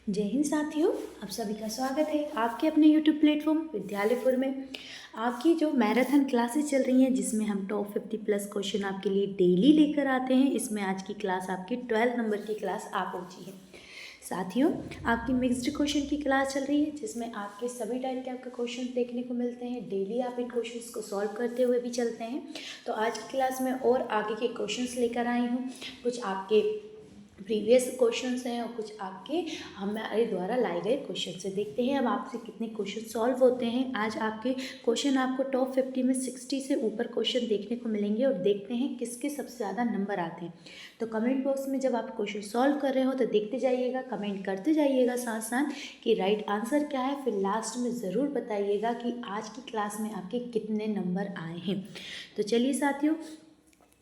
जय हिंद साथियों, आप सभी का स्वागत है आपके अपने YouTube प्लेटफॉर्म विद्यालयपुर में। आपकी जो मैराथन क्लासेस चल रही हैं जिसमें हम टॉप 50 प्लस क्वेश्चन आपके लिए डेली लेकर आते हैं। इसमें आज की क्लास आपकी 12 नंबर की क्लास आ पहुंची है। साथियों, आपकी मिक्स्ड क्वेश्चन की क्लास चल रही है जिसमें आपके सभी टाइप के आपके क्वेश्चन देखने को मिलते हैं। डेली आप इन क्वेश्चंस को सॉल्व करते हुए भी चलते हैं। तो आज की क्लास में और आगे के क्वेश्चंस लेकर आई हूँ। कुछ आपके प्रीवियस क्वेश्चंस हैं और कुछ आपके हमारे द्वारा लाए गए क्वेश्चन से। देखते हैं अब आपसे कितने क्वेश्चन सॉल्व होते हैं। आज आपके क्वेश्चन आपको टॉप 50 में 60 से ऊपर क्वेश्चन देखने को मिलेंगे और देखते हैं किसके सबसे ज़्यादा नंबर आते हैं। तो कमेंट बॉक्स में जब आप क्वेश्चन सॉल्व कर रहे हो तो देखते जाइएगा, कमेंट करते जाइएगा साथ साथ कि राइट आंसर क्या है। फिर लास्ट में ज़रूर बताइएगा कि आज की क्लास में आपके कितने नंबर आए हैं। तो चलिए साथियों,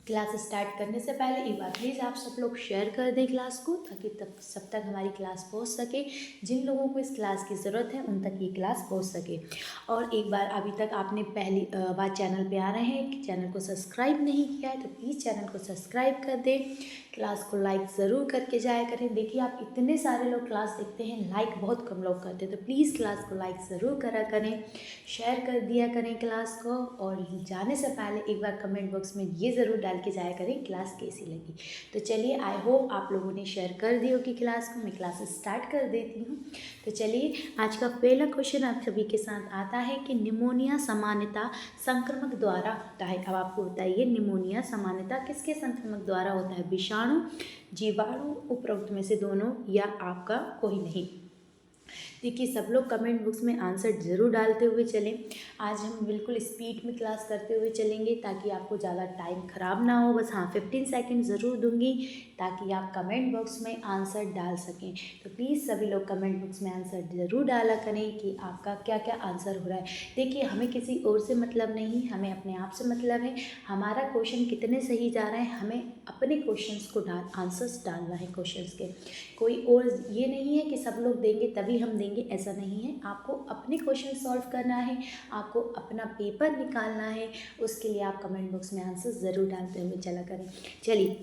क्लास स्टार्ट करने से पहले एक बार प्लीज़ आप सब लोग शेयर कर दें क्लास को, ताकि तब सब तक हमारी क्लास पहुंच सके। जिन लोगों को इस क्लास की ज़रूरत है उन तक ये क्लास पहुंच सके। और एक बार अभी तक आपने पहली बार चैनल पे आ रहे हैं कि चैनल को सब्सक्राइब नहीं किया है तो प्लीज़ चैनल को सब्सक्राइब कर दें। क्लास को लाइक ज़रूर करके जाया करें। देखिए, आप इतने सारे लोग क्लास देखते हैं, लाइक बहुत कम लोग करते हैं, तो प्लीज़ क्लास को लाइक ज़रूर करा करें, शेयर कर दिया करें क्लास को। और जाने से पहले एक बार कमेंट बॉक्स में ये ज़रूर डाल के जाया करें क्लास कैसी लगी। तो चलिए, आई होप आप लोगों ने शेयर कर दी होगी क्लास को। मैं क्लास स्टार्ट कर देती हूँ। तो चलिए, आज का पहला क्वेश्चन आप सभी के साथ आता है कि निमोनिया सामान्यतः संक्रमक द्वारा होता है। अब आपको बताइए, निमोनिया सामान्यतः किसके संक्रमक द्वारा होता है? विषाणु, जीवाणु, उपरोक्त में से दोनों, या आपका कोई नहीं? देखिए, सब लोग कमेंट बॉक्स में आंसर ज़रूर डालते हुए चलें। आज हम बिल्कुल स्पीड में क्लास करते हुए चलेंगे ताकि आपको ज़्यादा टाइम ख़राब ना हो। बस हाँ, 15 सेकंड ज़रूर दूंगी ताकि आप कमेंट बॉक्स में आंसर डाल सकें। तो प्लीज़ सभी लोग कमेंट बॉक्स में आंसर ज़रूर डाला करें कि आपका क्या क्या आंसर हो रहा है। देखिए, हमें किसी और से मतलब नहीं, हमें अपने आप से मतलब है। हमारा क्वेश्चन कितने सही जा रहा है, हमें अपने क्वेश्चंस को आंसर्स डालना है क्वेश्चंस के। कोई और ये नहीं है कि सब लोग देंगे तभी हम देंगे, ऐसा नहीं है। आपको अपने क्वेश्चन सॉल्व करना है, आपको अपना पेपर निकालना है। उसके लिए आप कमेंट बॉक्स में आंसर ज़रूर डालते हुए चला करें। चलिए,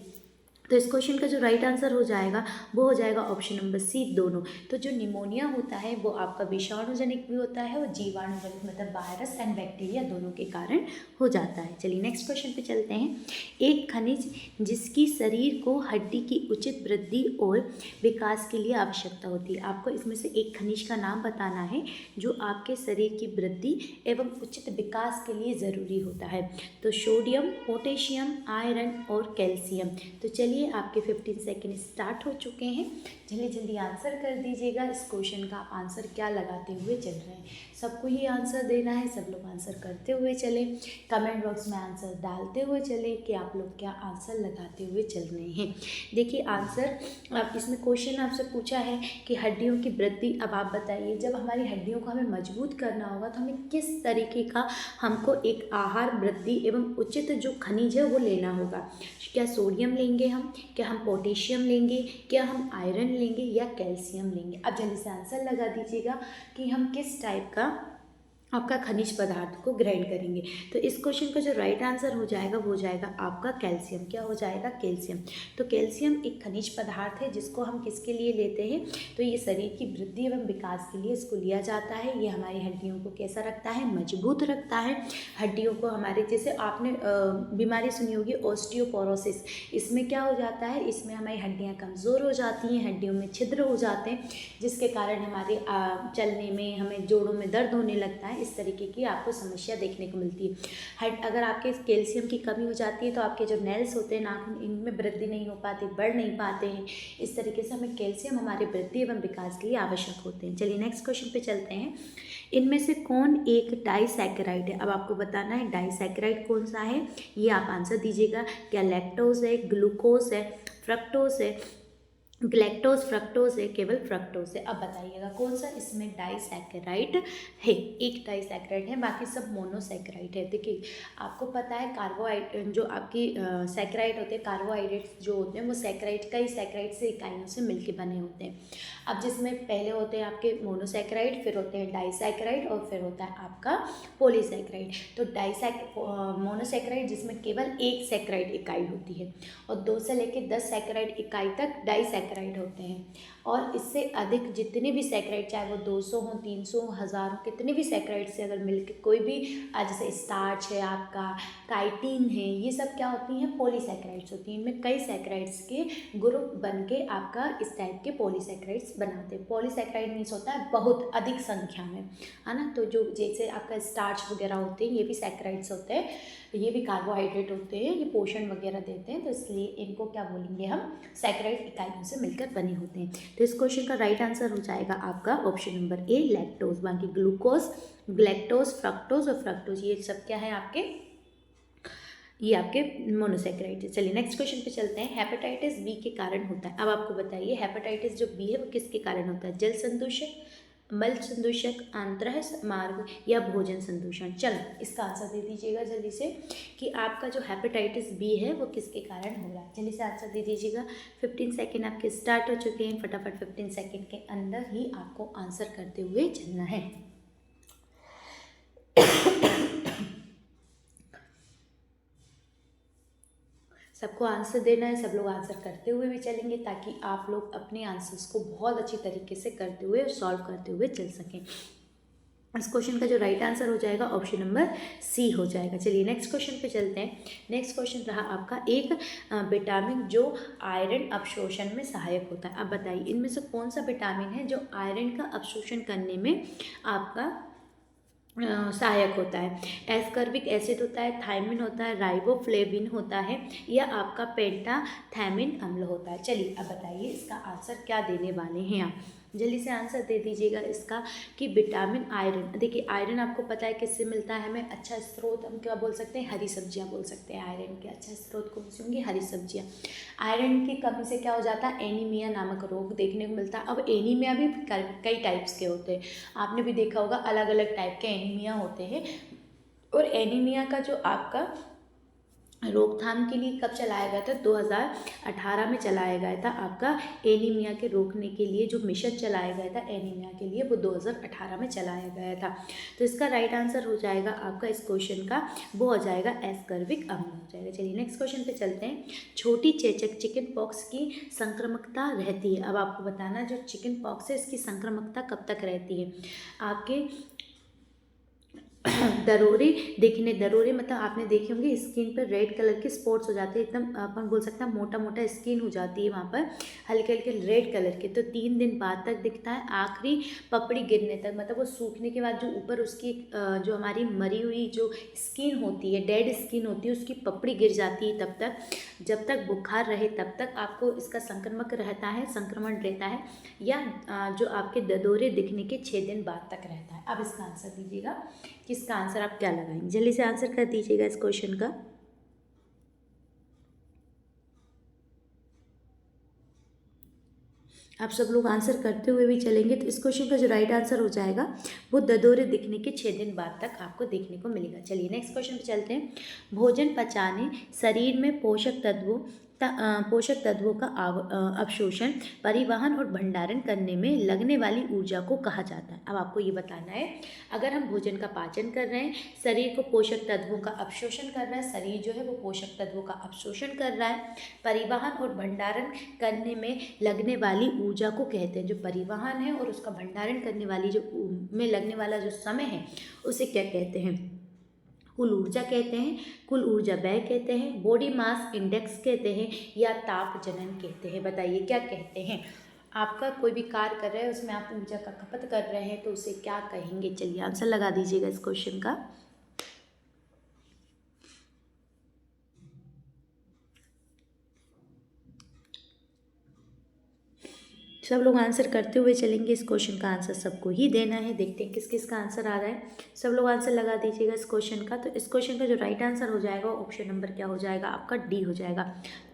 तो इस क्वेश्चन का जो राइट आंसर हो जाएगा वो हो जाएगा ऑप्शन नंबर सी, दोनों। तो जो निमोनिया होता है वो आपका विषाणुजनित भी होता है और जीवाणुजनित, मतलब वायरस एंड बैक्टीरिया दोनों के कारण हो जाता है। चलिए नेक्स्ट क्वेश्चन पे चलते हैं। एक खनिज जिसकी शरीर को हड्डी की उचित वृद्धि और विकास के लिए आवश्यकता होती है। आपको इसमें से एक खनिज का नाम बताना है जो आपके शरीर की वृद्धि एवं उचित विकास के लिए ज़रूरी होता है। तो सोडियम, पोटेशियम, आयरन और कैल्शियम। तो चलिए, आपके 15 सेकंड स्टार्ट हो चुके हैं। जल्दी जल्दी आंसर कर दीजिएगा। इस क्वेश्चन का आप आंसर क्या लगाते हुए चल रहे हैं? सबको ही आंसर देना है, सब लोग आंसर करते हुए चले, कमेंट बॉक्स में आंसर डालते हुए चले कि आप लोग क्या आंसर लगाते हुए चल रहे हैं। देखिए, आंसर अब इसमें क्वेश्चन आपसे पूछा है कि हड्डियों की वृद्धि। अब आप बताइए, जब हमारी हड्डियों को हमें मजबूत करना होगा तो हमें किस तरीके का हमको एक आहार वृद्धि एवं उचित जो खनिज है वो लेना होगा। क्या सोडियम लेंगे हम, क्या हम पोटेशियम लेंगे, क्या हम आयरन लेंगे या कैल्शियम लेंगे? अब जल्दी से आंसर लगा दीजिएगा कि हम किस टाइप का आपका खनिज पदार्थ को ग्रहण करेंगे। तो इस क्वेश्चन का जो राइट आंसर हो जाएगा वो हो जाएगा आपका कैल्शियम। क्या हो जाएगा? कैल्शियम। तो कैल्शियम एक खनिज पदार्थ है जिसको हम किसके लिए लेते हैं? तो ये शरीर की वृद्धि एवं विकास के लिए इसको लिया जाता है। ये हमारी हड्डियों को कैसा रखता है? मजबूत रखता है। हड्डियों को हमारे, जैसे आपने बीमारी सुनी होगी ऑस्टियोपोरोसिस, इसमें क्या हो जाता है? इसमें हमारी हड्डियाँ कमज़ोर हो जाती हैं, हड्डियों में छिद्र हो जाते हैं, जिसके कारण हमारे चलने में, हमें जोड़ों में दर्द होने लगता है। इस तरीके की आपको समस्या देखने को मिलती है। अगर आपके कैल्शियम की कमी हो जाती है तो आपके जो नेल्स होते हैं, नाखून, इनमें वृद्धि नहीं हो पाती, बढ़ नहीं पाते हैं। इस तरीके से हमें कैल्शियम हमारे वृद्धि एवं विकास के लिए आवश्यक होते हैं। चलिए नेक्स्ट क्वेश्चन पे चलते हैं। इनमें से कौन एक डाइसैकेराइड है? अब आपको बताना है डाइसैकेराइड कौन सा है, ये आप आंसर दीजिएगा। क्या लैक्टोज है, ग्लूकोज है, फ्रक्टोज है, ग्लैक्टोज, फ्रक्टोज है, केवल फ्रक्टोज है? अब बताइएगा कौन सा इसमें डाइसैकेराइड है। एक डाइसैकेराइड है, बाकी सब मोनोसैकेराइड है। देखिए, आपको पता है कार्बोहाइड्रेट जो आपकी सैकेराइड होते हैं, कार्बोहाइड्रेट्स जो होते हैं वो सैकेराइड, कई सैकेराइड से इकाइयों से मिलकर बने होते हैं। अब जिसमें पहले होते हैं आपके मोनोसैकेराइड, फिर होते हैं डाइसैकेराइड और फिर होता है आपका पॉलीसैकेराइड। तो मोनोसैकेराइड जिसमें केवल एक सैकेराइड इकाई होती है और 2 से लेकर 10 सैकेराइड इकाई तक डाइसैकेराइड सैकराइड होते हैं, और इससे अधिक जितने भी सैकराइड, चाहे वो 200 हो, 300 हो, 1000 हो, कितने भी सैकराइड से अगर मिलके कोई भी जैसे स्टार्च है आपका, काइटिन है, ये सब क्या होती हैं, पॉलीसैकराइड्स होती हैं। इनमें कई सैकराइड्स के ग्रुप बन के आपका इस टाइप के पॉलीसैकराइड्स बनाते हैं। पॉलीसैकराइड मीन्स होता है बहुत अधिक संख्या में, है ना। तो जो जैसे आपका स्टार्च वगैरह होते हैं, ये भी सैकराइड्स होते हैं, ये भी कार्बोहाइड्रेट होते हैं, ये पोषण वगैरह देते हैं, तो इसलिए इनको क्या बोलेंगे हम, सैकराइड इकाइयों से मिलकर बने होते हैं। तो इस क्वेश्चन का राइट आंसर हो जाएगा आपका ऑप्शन नंबर ए, लैक्टोज। बाकी ग्लूकोज, ग्लैक्टोज, फ्रक्टोज और फ्रक्टोज ये सब क्या है आपके, ये आपके मोनोसैकेराइड है। चलिए नेक्स्ट क्वेश्चन पे चलते हैं। हेपेटाइटिस बी के कारण होता है। अब आपको बताइए हेपेटाइटिस जो बी है वो किसके कारण होता है, जल संदूषक, मल संदूषक, आंत्रह मार्ग या भोजन संदूषण। चलो इसका आंसर दे दीजिएगा जल्दी से कि आपका जो हेपेटाइटिस बी है वो किसके कारण हो रहा है। जल्दी से आंसर दे दीजिएगा। 15 सेकेंड आपके स्टार्ट हो चुके हैं। फटाफट 15 सेकेंड के अंदर ही आपको आंसर करते हुए चलना है। सबको आंसर देना है, सब लोग आंसर करते हुए भी चलेंगे ताकि आप लोग अपने आंसर्स को बहुत अच्छी तरीके से करते हुए और सॉल्व करते हुए चल सकें। इस क्वेश्चन का जो राइट आंसर हो जाएगा ऑप्शन नंबर सी हो जाएगा। चलिए नेक्स्ट क्वेश्चन पे चलते हैं। नेक्स्ट क्वेश्चन रहा आपका एक विटामिन जो आयरन अवशोषण में सहायक होता है। अब बताइए इनमें से कौन सा विटामिन है जो आयरन का अवशोषण करने में आपका सहायक होता है। एस्कर्बिक एसिड होता है, थायमिन होता है, राइबोफ्लेविन होता है या आपका पेंटाथैमिन अम्ल होता है। चलिए अब बताइए इसका आंसर क्या देने वाले हैं आप, जल्दी से आंसर दे दीजिएगा इसका कि विटामिन आयरन। देखिए आयरन आपको पता है किससे मिलता है हमें, अच्छा स्रोत हम क्या बोल सकते हैं, हरी सब्जियां बोल सकते हैं। आयरन के अच्छा स्रोत कौन सी होंगी, हरी सब्जियां। आयरन की कमी से क्या हो जाता है, एनीमिया नामक रोग देखने को मिलता है। अब एनीमिया भी कई टाइप्स के होते हैं, आपने भी देखा होगा अलग अलग टाइप के एनीमिया होते हैं। और एनीमिया का जो आपका रोकथाम के लिए कब चलाया गया था, 2018 में चलाया गया था। आपका एनीमिया के रोकने के लिए जो मिशन चलाया गया था एनीमिया के लिए वो 2018 में चलाया गया था। तो इसका राइट आंसर हो जाएगा आपका इस क्वेश्चन का, वो हो जाएगा एस्कर्बिक अम्ल हो जाएगा। चलिए नेक्स्ट क्वेश्चन पे चलते हैं। छोटी चेचक चिकन पॉक्स की संक्रामकता रहती है। अब आपको बताना जो चिकन पॉक्स है इसकी संक्रामकता कब तक रहती है। आपके दरोरे देखने, दरोरे मतलब आपने देखे होंगे स्किन पर रेड कलर के स्पॉट्स हो जाते हैं, एकदम अपन बोल सकते हैं मोटा मोटा स्किन हो जाती है वहाँ पर हल्के हल्के रेड कलर के। तो 3 दिन बाद तक दिखता है, आखिरी पपड़ी गिरने तक, मतलब वो सूखने के बाद जो ऊपर उसकी जो हमारी मरी हुई जो स्किन होती है, डेड स्किन होती है, उसकी पपड़ी गिर जाती है तब तक, जब तक बुखार रहे तब तक आपको इसका संक्रमण रहता है, या जो आपके ददोरे दिखने के 6 दिन बाद तक रहता है। अब इसका आंसर दीजिएगा कि इसका आंसर आप क्या लगाएंगे, जल्दी से आंसर कर दीजिएगा इस क्वेश्चन का। आप सब लोग आंसर करते हुए भी चलेंगे तो इस क्वेश्चन का जो राइट आंसर हो जाएगा वो ददोरे दिखने के 6 दिन बाद तक आपको देखने को मिलेगा। चलिए नेक्स्ट क्वेश्चन पे चलते हैं। भोजन पचाने, शरीर में पोषक तत्वों का अवशोषण, परिवहन और भंडारण करने में लगने वाली ऊर्जा को कहा जाता है। अब आपको ये बताना है, अगर हम भोजन का पाचन कर रहे हैं, शरीर को पोषक तत्वों का अवशोषण कर रहा है, शरीर जो है वो पोषक तत्वों का अवशोषण कर रहा है, परिवहन और भंडारण करने में लगने वाली ऊर्जा को कहते हैं, जो परिवहन है और उसका भंडारण करने वाली जो में लगने वाला जो समय है उसे क्या कहते हैं, कुल ऊर्जा कहते हैं, कुल ऊर्जा व्यय कहते हैं, बॉडी मास इंडेक्स कहते हैं या ताप जनन कहते हैं। बताइए क्या कहते हैं। आपका कोई भी कार्य कर रहे हैं उसमें आप ऊर्जा का खपत कर रहे हैं तो उसे क्या कहेंगे। चलिए आंसर लगा दीजिएगा इस क्वेश्चन का। सब लोग आंसर करते हुए चलेंगे, इस क्वेश्चन का आंसर सबको ही देना है। देखते हैं किस किस का आंसर आ रहा है। सब लोग आंसर लगा दीजिएगा इस क्वेश्चन का। तो इस क्वेश्चन का जो राइट आंसर हो जाएगा ऑप्शन नंबर क्या हो जाएगा आपका, डी हो जाएगा,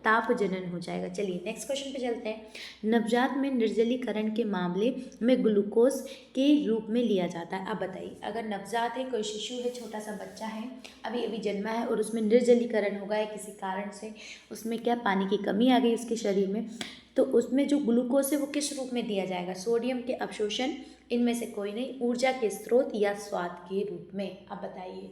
ताप जनन हो जाएगा। चलिए नेक्स्ट क्वेश्चन पे चलते हैं। नवजात में निर्जलीकरण के मामले में ग्लूकोज के रूप में लिया जाता है। अब बताइए अगर नवजात है, कोई शिशु है, छोटा सा बच्चा है, अभी अभी जन्मा है और उसमें निर्जलीकरण हो गया है किसी कारण से, उसमें क्या पानी की कमी आ गई उसके शरीर में, तो उसमें जो ग्लूकोज है वो किस रूप में दिया जाएगा, सोडियम के अवशोषण, इनमें से कोई नहीं, ऊर्जा के स्रोत या स्वाद के रूप में। अब बताइए।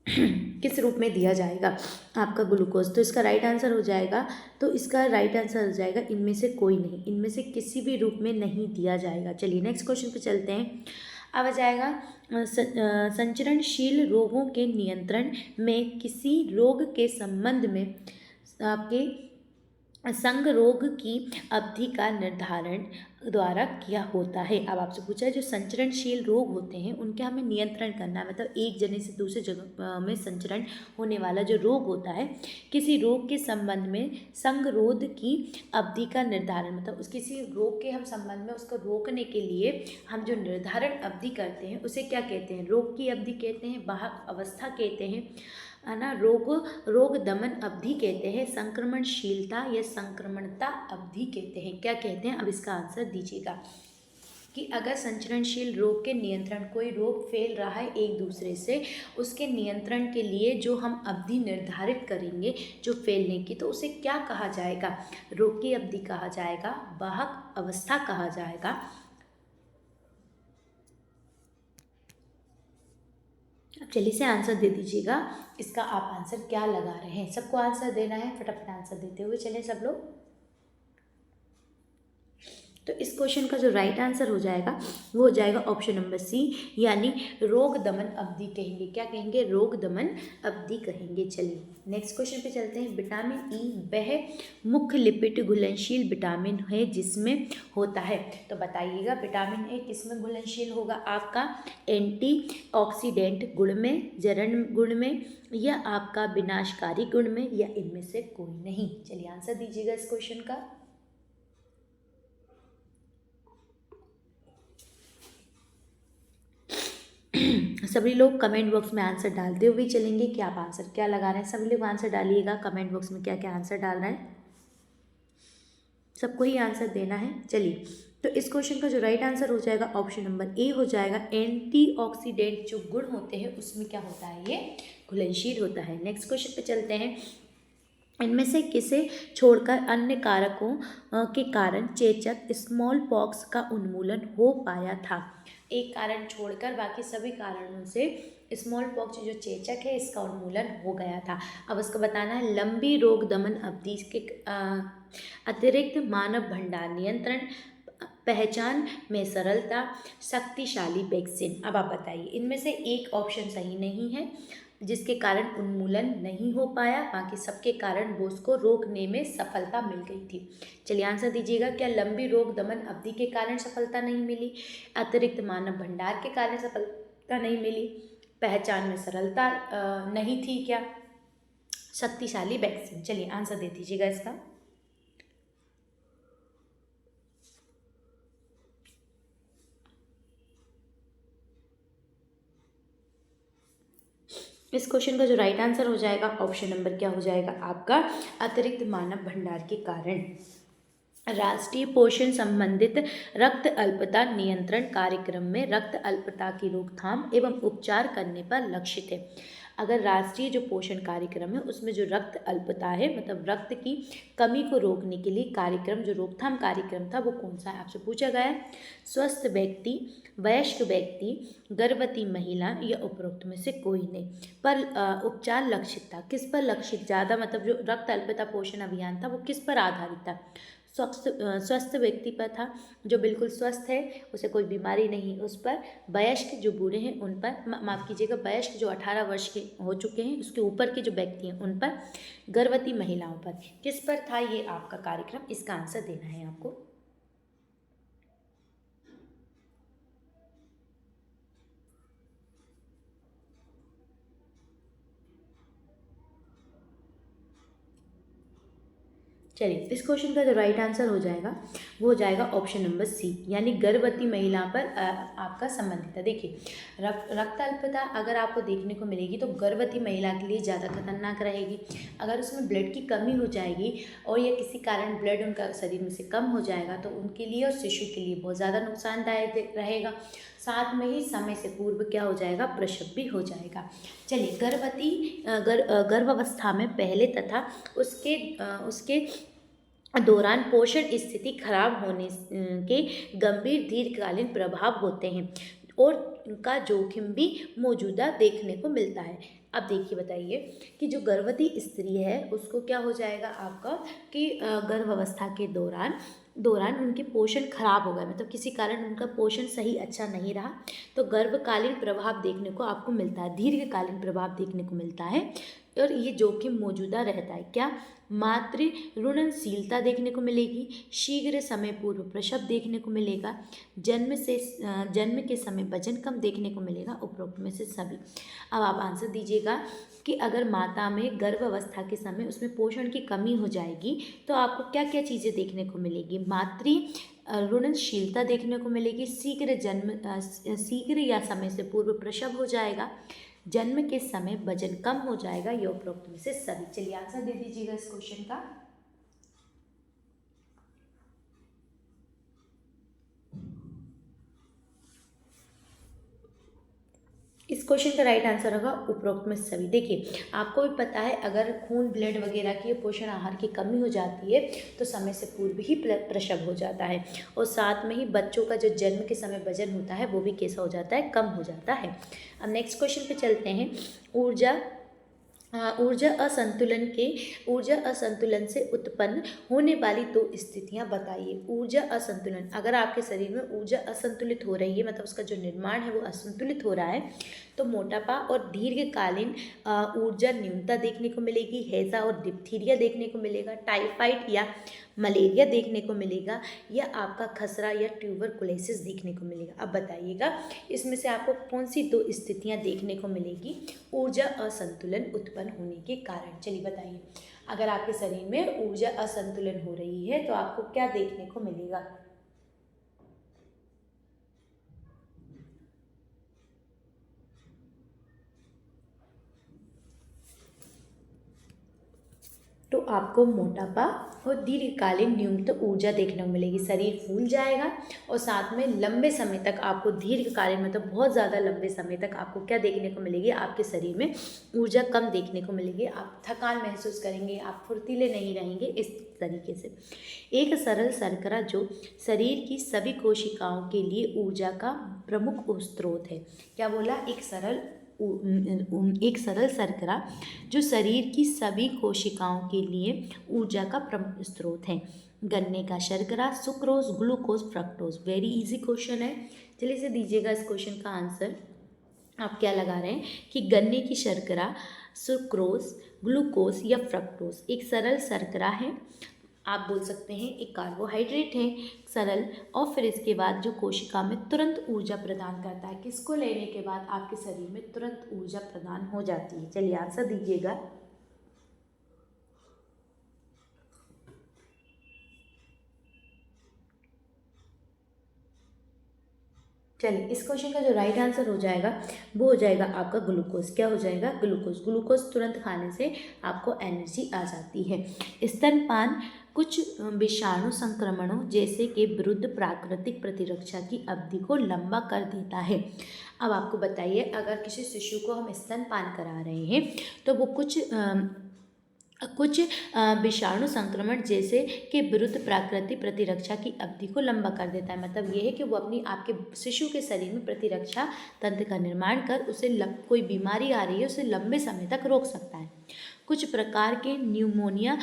किस रूप में दिया जाएगा आपका ग्लूकोज? तो इसका राइट आंसर हो जाएगा, तो इसका राइट आंसर हो जाएगा इनमें से कोई नहीं, इनमें से किसी भी रूप में नहीं दिया जाएगा। चलिए नेक्स्ट क्वेश्चन पे चलते हैं। अब आ जाएगा संचरणशील रोगों के नियंत्रण में किसी रोग के संबंध में आपके संग रोग की अवधि का निर्धारण द्वारा किया होता है। अब आपसे पूछा है जो संचरणशील रोग होते हैं उनके हमें नियंत्रण करना है, मतलब एक जगह से दूसरे जगह में संचरण होने वाला जो रोग होता है, किसी रोग के संबंध में संगरोध की अवधि का निर्धारण, मतलब उस किसी रोग के हम संबंध में उसको रोकने के लिए हम जो निर्धारण अवधि करते हैं उसे क्या कहते हैं? रोग की अवधि कहते हैं, वाहक अवस्था कहते हैं, है ना, रोग दमन अवधि कहते हैं, संक्रमणशीलता या संक्रमणता अवधि कहते हैं। क्या कहते हैं? अब इसका आंसर दीजिएगा कि अगर संचरणशील रोग के नियंत्रण, कोई रोग फैल रहा है एक दूसरे से, उसके नियंत्रण के लिए जो हम अवधि निर्धारित करेंगे जो फैलने की, तो उसे क्या कहा जाएगा? रोग की अवधि कहा जाएगा, वाहक अवस्था कहा जाएगा। अब जल्दी से आंसर दे दीजिएगा, इसका आप आंसर क्या लगा रहे हैं? सबको आंसर देना है, फटाफट आंसर देते हुए चलें सब लोग। तो इस क्वेश्चन का जो राइट आंसर हो जाएगा वो हो जाएगा ऑप्शन नंबर सी, यानी रोग दमन अवधि कहेंगे। क्या कहेंगे? रोग दमन अवधि कहेंगे। चलिए नेक्स्ट क्वेश्चन पे चलते हैं। विटामिन ई वह मुख्य लिपिड घुलनशील विटामिन है जिसमें होता है, तो बताइएगा विटामिन ए किसमें घुलनशील होगा? आपका एंटीऑक्सीडेंट गुण में, जरण गुण में, या आपका विनाशकारी गुण में, या इनमें से कोई नहीं? चलिए आंसर दीजिएगा इस क्वेश्चन का। सभी लोग कमेंट बॉक्स में आंसर डालते हुए चलेंगे कि आप आंसर क्या लगा रहे हैं। सभी लोग आंसर डालिएगा कमेंट बॉक्स में क्या क्या आंसर डाल रहे हैं, सबको ही आंसर देना है। चलिए तो इस क्वेश्चन का जो राइट आंसर हो जाएगा ऑप्शन नंबर ए हो जाएगा। एंटीऑक्सीडेंट जो गुण होते हैं उसमें क्या होता है? ये घुलनशील होता है। नेक्स्ट क्वेश्चन पे चलते हैं। इनमें से किसे छोड़कर अन्य कारकों के कारण चेचक स्मॉल पॉक्स का उन्मूलन हो पाया था? एक कारण छोड़कर बाकी सभी कारणों से स्मॉल पॉक्स जो चेचक है इसका उन्मूलन हो गया था। अब उसको बताना है लंबी रोग दमन अवधि के अतिरिक्त मानव भंडार नियंत्रण, पहचान में सरलता, शक्तिशाली वैक्सीन। अब आप बताइए इनमें से एक ऑप्शन सही नहीं है जिसके कारण उन्मूलन नहीं हो पाया, बाकी सबके कारण वो उसको रोकने में सफलता मिल गई थी। चलिए आंसर दीजिएगा। क्या लंबी रोग दमन अवधि के कारण सफलता नहीं मिली, अतिरिक्त मानव भंडार के कारण सफलता नहीं मिली, पहचान में सरलता नहीं थी, क्या शक्तिशाली वैक्सीन? चलिए आंसर दे दीजिएगा इसका। इस क्वेश्चन का जो राइट आंसर हो जाएगा ऑप्शन नंबर क्या हो जाएगा आपका? अतिरिक्त मानव भंडार के कारण। राष्ट्रीय पोषण संबंधित रक्त अल्पता नियंत्रण कार्यक्रम में रक्त अल्पता की रोकथाम एवं उपचार करने पर लक्षित है। अगर राष्ट्रीय जो पोषण कार्यक्रम है उसमें जो रक्त अल्पता है, मतलब रक्त की कमी को रोकने के लिए कार्यक्रम, जो रोकथाम कार्यक्रम था वो कौन सा है? आपसे पूछा गया है। स्वस्थ व्यक्ति, वयस्क व्यक्ति, गर्भवती महिला, या उपरोक्त में से कोई नहीं। पर उपचार लक्षित था, किस पर लक्षित ज़्यादा, मतलब जो रक्त अल्पता पोषण अभियान था वो किस पर आधारित था? स्वस्थ व्यक्ति पर था, जो बिल्कुल स्वस्थ है, उसे कोई बीमारी नहीं, उस पर। वयस्क जो बूढ़े हैं उन पर, माफ़ कीजिएगा, वयस्क जो 18 वर्ष के हो चुके हैं उसके ऊपर के जो व्यक्ति हैं उन पर। गर्भवती महिलाओं पर। किस पर था ये आपका कार्यक्रम? इसका आंसर देना है आपको। चलिए इस क्वेश्चन का जो राइट आंसर हो जाएगा वो हो जाएगा ऑप्शन नंबर सी, यानी गर्भवती महिला पर आपका संबंधित है। देखिए रक्त अल्पता अगर आपको देखने को मिलेगी तो गर्भवती महिला के लिए ज़्यादा खतरनाक रहेगी। अगर उसमें ब्लड की कमी हो जाएगी और या किसी कारण ब्लड उनका शरीर में से कम हो जाएगा तो उनके लिए और शिशु के लिए बहुत ज़्यादा नुकसानदायक रहेगा। साथ में ही समय से पूर्व क्या हो जाएगा? प्रसव भी हो जाएगा। चलिए गर्भावस्था में पहले तथा उसके दौरान पोषण स्थिति खराब होने के गंभीर दीर्घकालीन प्रभाव होते हैं और उनका जोखिम भी मौजूदा देखने को मिलता है। अब देखिए बताइए कि जो गर्भवती स्त्री है उसको क्या हो जाएगा आपका कि गर्भावस्था के दौरान उनके पोषण खराब हो गया, मतलब किसी कारण उनका पोषण सही अच्छा नहीं रहा, तो गर्भकालीन प्रभाव देखने को आपको मिलता है, दीर्घकालीन प्रभाव देखने को मिलता है। और ये जोखिम मौजूदा रहता है। क्या? मातृ रुणनशीलता देखने को मिलेगी, शीघ्र समय पूर्व प्रसव देखने को मिलेगा, जन्म के समय वजन कम देखने को मिलेगा, उपरोक्त में से सभी। अब आप आंसर दीजिएगा कि अगर माता में गर्भावस्था के समय उसमें पोषण की कमी हो जाएगी तो आपको क्या क्या चीज़ें देखने को मिलेगी? मातृ रुणनशीलता देखने को मिलेगी, शीघ्र या समय से पूर्व प्रसव हो जाएगा, जन्म के समय वजन कम हो जाएगा, ये उपरोक्त में से सभी। चलिए आंसर दे दीजिएगा इस क्वेश्चन का। इस क्वेश्चन का राइट आंसर होगा उपरोक्त में सभी। देखिए आपको भी पता है अगर खून ब्लड वगैरह की पोषण आहार की कमी हो जाती है तो समय से पूर्व ही प्रसव हो जाता है, और साथ में ही बच्चों का जो जन्म के समय वजन होता है वो भी कैसा हो जाता है? कम हो जाता है। अब नेक्स्ट क्वेश्चन पे चलते हैं। ऊर्जा असंतुलन से उत्पन्न होने वाली दो स्थितियां बताइए। ऊर्जा असंतुलन, अगर आपके शरीर में ऊर्जा असंतुलित हो रही है, मतलब उसका जो निर्माण है वो असंतुलित हो रहा है, तो मोटापा और दीर्घकालीन ऊर्जा न्यूनता देखने को मिलेगी, हैजा और डिप्थीरिया देखने को मिलेगा, टाइफाइड या मलेरिया देखने को मिलेगा, या आपका खसरा या ट्यूबरकुलोसिस देखने को मिलेगा। अब बताइएगा इसमें से आपको कौन सी दो स्थितियां देखने को मिलेगी ऊर्जा असंतुलन उत्पन्न होने के कारण? चलिए बताइए, अगर आपके शरीर में ऊर्जा असंतुलन हो रही है तो आपको क्या देखने को मिलेगा? तो आपको मोटापा और दीर्घकालीन न्यूनतम ऊर्जा देखने को मिलेगी, शरीर फूल जाएगा, और साथ में लंबे समय तक आपको दीर्घकालीन मतलब बहुत ज़्यादा लंबे समय तक आपको क्या देखने को मिलेगी? आपके शरीर में ऊर्जा कम देखने को मिलेगी, आप थकान महसूस करेंगे, आप फुर्तीले नहीं रहेंगे। इस तरीके से एक सरल शर्करा जो शरीर की सभी कोशिकाओं के लिए ऊर्जा का प्रमुख स्रोत है। क्या बोला? एक सरल शर्करा जो शरीर की सभी कोशिकाओं के लिए ऊर्जा का प्रमुख स्रोत है। गन्ने का शर्करा, sucrose, glucose, fructose. Very easy question है। चलिए इसे दीजिएगा इस क्वेश्चन का आंसर। आप क्या लगा रहे हैं कि गन्ने की शर्करा, सुक्रोज, ग्लूकोज या फ्रक्टोज एक सरल शर्करा है, आप बोल सकते हैं एक कार्बोहाइड्रेट है सरल, और फिर इसके बाद जो कोशिका में तुरंत ऊर्जा प्रदान करता है। किसको लेने के बाद आपके शरीर में तुरंत ऊर्जा प्रदान हो जाती है? चलिए आंसर दीजिएगा। चलिए इस क्वेश्चन का जो राइट आंसर हो जाएगा वो हो जाएगा आपका ग्लूकोज। क्या हो जाएगा? ग्लूकोज। ग्लूकोज तुरंत खाने से आपको एनर्जी आ जाती है। स्तनपान कुछ विषाणु संक्रमणों जैसे के विरुद्ध प्राकृतिक प्रतिरक्षा की अवधि को लंबा कर देता है। अब आपको बताइए, अगर किसी शिशु को हम स्तनपान करा रहे हैं तो वो कुछ विषाणु संक्रमण जैसे के विरुद्ध प्राकृतिक प्रतिरक्षा की अवधि को लंबा कर देता है। मतलब ये है कि वो अपनी आपके शिशु के शरीर में प्रतिरक्षा तंत्र का निर्माण कर उसे कोई बीमारी आ रही है उसे लंबे समय तक रोक सकता है। कुछ प्रकार के न्यूमोनिया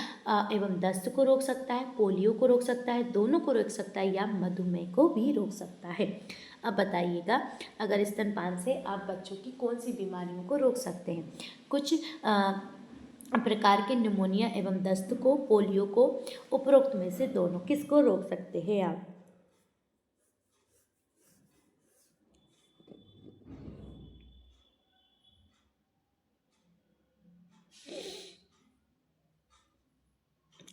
एवं दस्त को रोक सकता है, पोलियो को रोक सकता है, दोनों को रोक सकता है, या मधुमेह को भी रोक सकता है। अब बताइएगा, अगर स्तनपान से आप बच्चों की कौन सी बीमारियों को रोक सकते हैं? कुछ प्रकार के निमोनिया एवं दस्त को, पोलियो को, उपरोक्त में से दोनों। किसको रोक सकते हैं आप?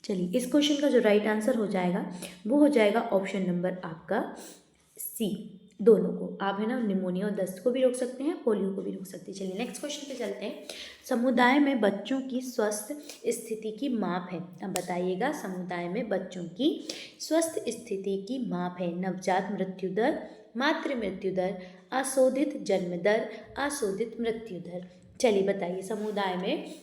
चलिए इस क्वेश्चन का जो राइट आंसर हो जाएगा वो हो जाएगा ऑप्शन नंबर आपका सी, दोनों को। आप है ना निमोनिया और दस्त को भी रोक सकते हैं, पोलियो को भी रोक सकते हैं। चलिए नेक्स्ट क्वेश्चन पे चलते हैं। समुदाय में बच्चों की स्वस्थ स्थिति की माप है। अब बताइएगा, समुदाय में बच्चों की स्वस्थ स्थिति की माप है। नवजात मृत्यु दर, मातृ मृत्यु दर, अशोधित जन्म दर, अशोधित मृत्यु दर। चलिए बताइए, समुदाय में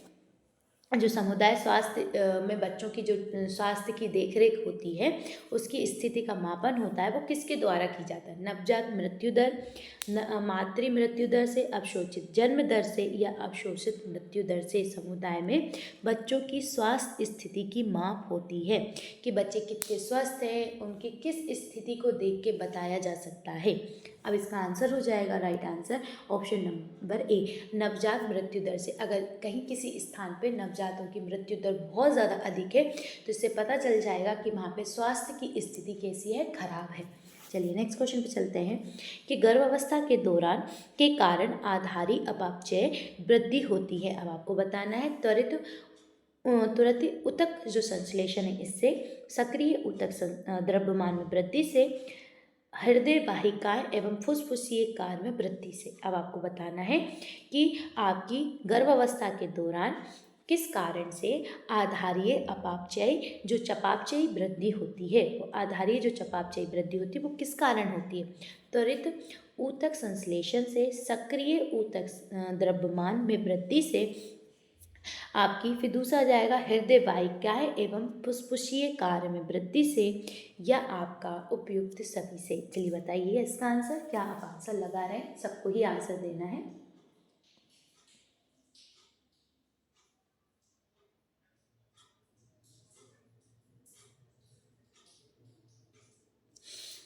जो समुदाय स्वास्थ्य में बच्चों की जो स्वास्थ्य की देखरेख होती है उसकी स्थिति का मापन होता है वो किसके द्वारा की जाता है? नवजात मृत्यु दर, मातृ मृत्यु दर से, अवशोषित जन्म दर से या अवशोषित मृत्यु दर से समुदाय में बच्चों की स्वास्थ्य स्थिति की माप होती है कि बच्चे कितने स्वस्थ हैं, उनकी किस स्थिति को देख के बताया जा सकता है। अब इसका आंसर हो जाएगा right answer option number A, नवजात मृत्यु दर से। अगर कहीं किसी स्थान पे नवजातों की मृत्यु दर बहुत ज़्यादा अधिक है तो इससे पता चल जाएगा कि वहाँ पे स्वास्थ्य की स्थिति कैसी है, खराब है। चलिए नेक्स्ट क्वेश्चन पे चलते हैं कि गर्भावस्था के दौरान के कारण आधारी अपापचय वृद्धि होती है। अब आपको बताना है तुरंत ऊतक जो संश्लेषण है इससे, सक्रिय ऊतक द्रव्यमान में वृद्धि से, हृदय वाहिकाएं एवं फुसफुसीय कार्य में वृद्धि से। अब आपको बताना है कि आपकी गर्भावस्था के दौरान किस कारण से आधारीय अपापचय जो चयापचयी वृद्धि होती है, वो आधारीय जो चयापचयी वृद्धि होती है वो किस कारण होती है? त्वरित ऊतक संश्लेषण से, सक्रिय ऊतक द्रव्यमान में वृद्धि से आपकी, फिर दूसरा जाएगा हृदय वाहिकाएं एवं फुसफुसीय कार्य में वृद्धि से, या आपका उपयुक्त सभी से। चलिए बताइए इसका आंसर, क्या आप आंसर लगा रहे हैं? सबको ही आंसर देना है।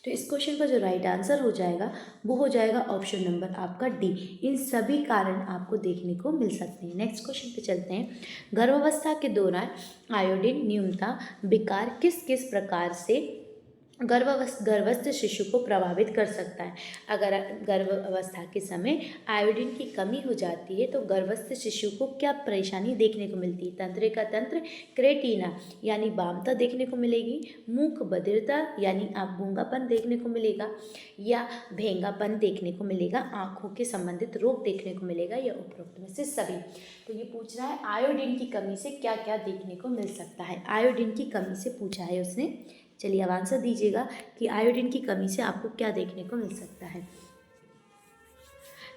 तो इस क्वेश्चन का जो राइट आंसर हो जाएगा वो हो जाएगा ऑप्शन नंबर आपका डी, इन सभी कारण आपको देखने को मिल सकते हैं। नेक्स्ट क्वेश्चन पे चलते हैं, गर्भावस्था के दौरान आयोडीन न्यूनता विकार किस किस प्रकार से गर्भस्थ शिशु को प्रभावित कर सकता है? अगर गर्भावस्था के समय आयोडीन की कमी हो जाती है तो गर्भस्थ शिशु को क्या परेशानी देखने को मिलती है? तंत्रिका तंत्र, क्रेटीना यानी वामता देखने को मिलेगी, मूक बधिरता यानी आप गूंगापन देखने को मिलेगा, या भेंगापन देखने को मिलेगा, आँखों के संबंधित रोग देखने को मिलेगा, या उपरोक्त में से सभी। तो ये पूछ रहा है आयोडीन की कमी से क्या क्या देखने को मिल सकता है। आयोडीन की कमी से पूछा है उसने। चलिए अब आंसर दीजिएगा कि आयोडीन की कमी से आपको क्या देखने को मिल सकता है।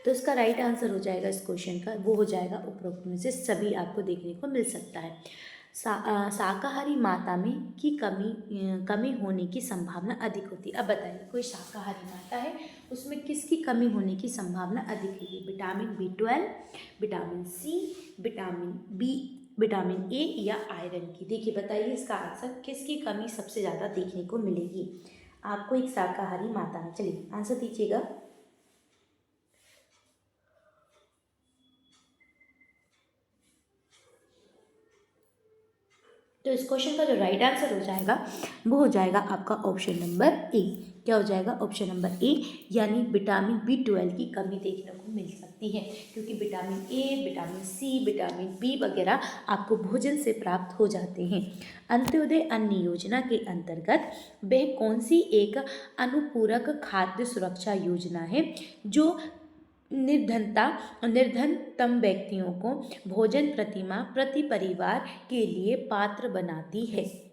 तो इसका राइट आंसर हो जाएगा इस क्वेश्चन का, वो हो जाएगा उपरोक्त में से सभी आपको देखने को मिल सकता है। शाकाहारी माता में की कमी होने की संभावना अधिक होती है। अब बताइए, कोई शाकाहारी माता है उसमें किसकी कमी होने की संभावना अधिक है? Vitamin B12, vitamin C, vitamin A, या आयरन की? देखिए बताइए इसका आंसर, किसकी कमी सबसे ज़्यादा देखने को मिलेगी आपको एक शाकाहारी माता में? चलिए आंसर दीजिएगा। तो इस क्वेश्चन का जो राइट आंसर हो जाएगा वो हो जाएगा आपका ऑप्शन नंबर ए। क्या हो जाएगा? ऑप्शन नंबर ए, यानी विटामिन B12 की कमी देखने को मिल सकती है, क्योंकि vitamin A, vitamin C, vitamin B वगैरह आपको भोजन से प्राप्त हो जाते हैं। अंत्योदय अन्न योजना के अंतर्गत वह कौन सी एक अनुपूरक खाद्य सुरक्षा योजना है जो निर्धनतम व्यक्तियों को भोजन प्रतिमा प्रति परिवार के लिए पात्र बनाती है?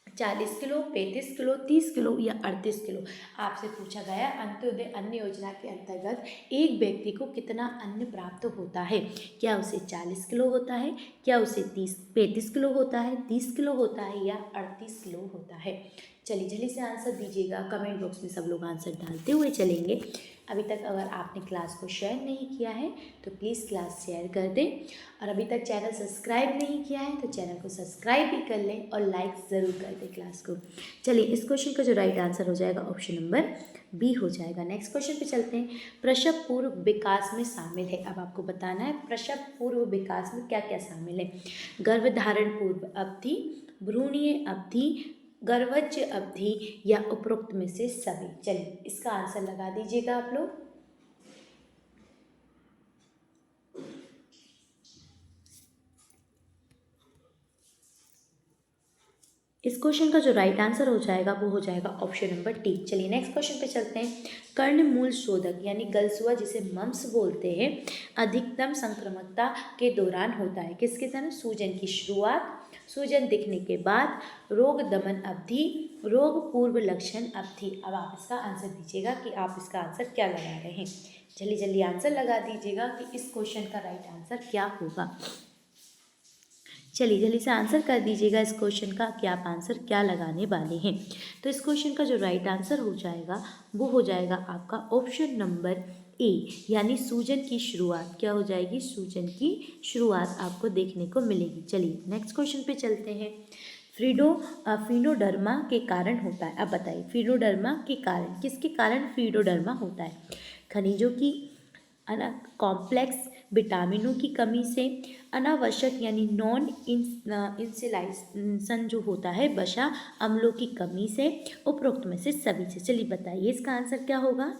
40 किलो, 35 किलो, 30 किलो, या 38 किलो? आपसे पूछा गया अंत्योदय अन्न योजना के अंतर्गत एक व्यक्ति को कितना अन्न प्राप्त होता है? क्या उसे 40 किलो होता है, क्या उसे 35 किलो होता है, 30 किलो होता है, या 38 किलो होता है? चलिए जल्दी से आंसर दीजिएगा, कमेंट बॉक्स में सब लोग आंसर डालते हुए चलेंगे। अभी तक अगर आपने क्लास को शेयर नहीं किया है तो प्लीज़ क्लास शेयर कर दें, और अभी तक चैनल सब्सक्राइब नहीं किया है तो चैनल को सब्सक्राइब भी कर लें और लाइक ज़रूर कर दें क्लास को। चलिए इस क्वेश्चन का जो राइट आंसर हो जाएगा ऑप्शन नंबर बी हो जाएगा। नेक्स्ट क्वेश्चन पे चलते हैं, प्रसव पूर्व विकास में शामिल है। अब आपको बताना है प्रसव पूर्व विकास में क्या क्या शामिल है। गर्भधारण पूर्व अवधि, भ्रूणीय अवधि, गर्भज अवधि, या उपरोक्त में से सभी? चलिए इसका आंसर लगा दीजिएगा आप लोग। इस क्वेश्चन का जो राइट आंसर हो जाएगा वो हो जाएगा ऑप्शन नंबर डी। चलिए नेक्स्ट क्वेश्चन पे चलते हैं, कर्णमूल शोधक यानी गलसुआ जिसे मम्स बोलते हैं अधिकतम संक्रामकता के दौरान होता है किसके तरह? सूजन की शुरुआत, सूजन दिखने के बाद, रोग दमन अवधि, रोग पूर्व लक्षण अवधि? अब आप इसका आंसर दीजिएगा कि आप इसका आंसर क्या लगा रहे हैं। जल्दी जल्दी आंसर लगा दीजिएगा कि इस क्वेश्चन का राइट आंसर क्या होगा। चलिए जल्दी से आंसर कर दीजिएगा इस क्वेश्चन का कि आप आंसर क्या लगाने वाले हैं। तो इस क्वेश्चन का जो राइट आंसर हो जाएगा वो हो जाएगा आपका ऑप्शन नंबर ए, यानी सूजन की शुरुआत। क्या हो जाएगी? सूजन की शुरुआत आपको देखने को मिलेगी। चलिए नेक्स्ट क्वेश्चन पे चलते हैं। फिनोडर्मा के कारण होता है। अब बताइए फिनोडर्मा के कारण, किसके कारण फिनोडर्मा होता है? खनिजों की, कॉम्प्लेक्स विटामिनों की कमी से, अनावश्यक यानी नॉन इंसुलाइजेशन जो होता है वसा अम्लों की कमी से, उपरोक्त में से सभी से। चलिए बताइए इसका आंसर क्या होगा?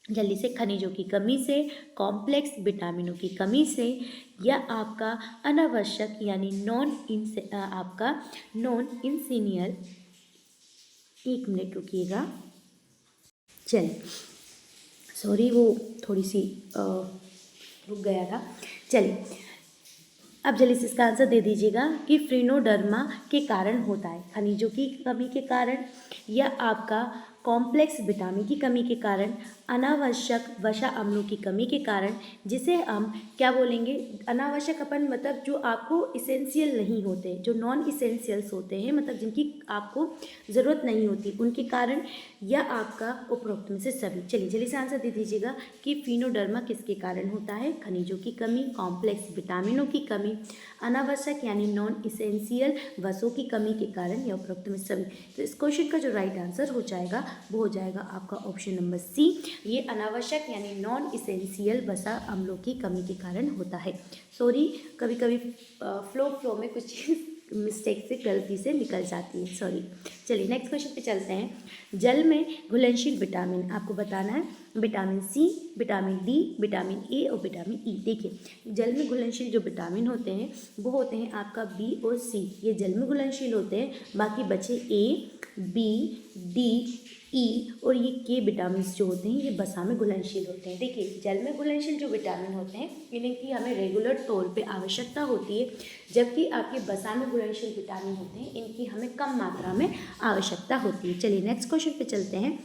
जल्दी से। खनिजों की कमी से, कॉम्प्लेक्स विटामिनों की कमी से, या आपका अनावश्यक यानी आपका नॉन इंसीनियल। एक मिनट रुकिएगा। चलिए सॉरी वो थोड़ी सी रुक गया था। चलिए अब जल्दी से इसका आंसर दे दीजिएगा कि फ्रीनोडर्मा के कारण होता है। खनिजों की कमी के कारण, या आपका कॉम्प्लेक्स विटामिन की कमी के कारण, अनावश्यक वसा अम्लों की कमी के कारण, जिसे हम क्या बोलेंगे? अनावश्यक अपन मतलब जो आपको इसेंशियल नहीं होते, जो नॉन इसेंशियल्स होते हैं, मतलब जिनकी आपको ज़रूरत नहीं होती, उनके कारण, या आपका उपरोक्त में से सभी। चलिए जल्दी से आंसर दे दीजिएगा कि फिनोडर्मा किसके कारण होता है? खनिजों की कमी, कॉम्प्लेक्स विटामिनों की कमी, अनावश्यक यानी नॉन इसेंशियल वसों की कमी के कारण, या उपरोक्त में सभी। तो इस क्वेश्चन का जो राइट आंसर हो जाएगा वो हो जाएगा आपका ऑप्शन नंबर सी। ये अनावश्यक यानी नॉन इसेंशियल वसा अम्लों की कमी के कारण होता है। सॉरी, कभी कभी फ्लो में कुछ मिस्टेक से गलती से निकल जाती है, सॉरी। चलिए नेक्स्ट क्वेश्चन पे चलते हैं। जल में घुलनशील विटामिन आपको बताना है। Vitamin C, vitamin D, vitamin A और विटामिन ई। देखिए जल में घुलनशील जो विटामिन होते हैं वो होते हैं आपका बी और सी, ये जल में घुलनशील होते हैं। बाकी बचे ए, बी, डी, ई और ये के विटामिन जो होते हैं ये वसा में घुलनशील होते हैं। देखिए जल में घुलनशील जो विटामिन होते हैं इनकी हमें रेगुलर तौर पे आवश्यकता होती है, जबकि आपके वसा में घुलनशील विटामिन होते हैं इनकी हमें कम मात्रा में आवश्यकता होती है। चलिए नेक्स्ट क्वेश्चन पे चलते हैं।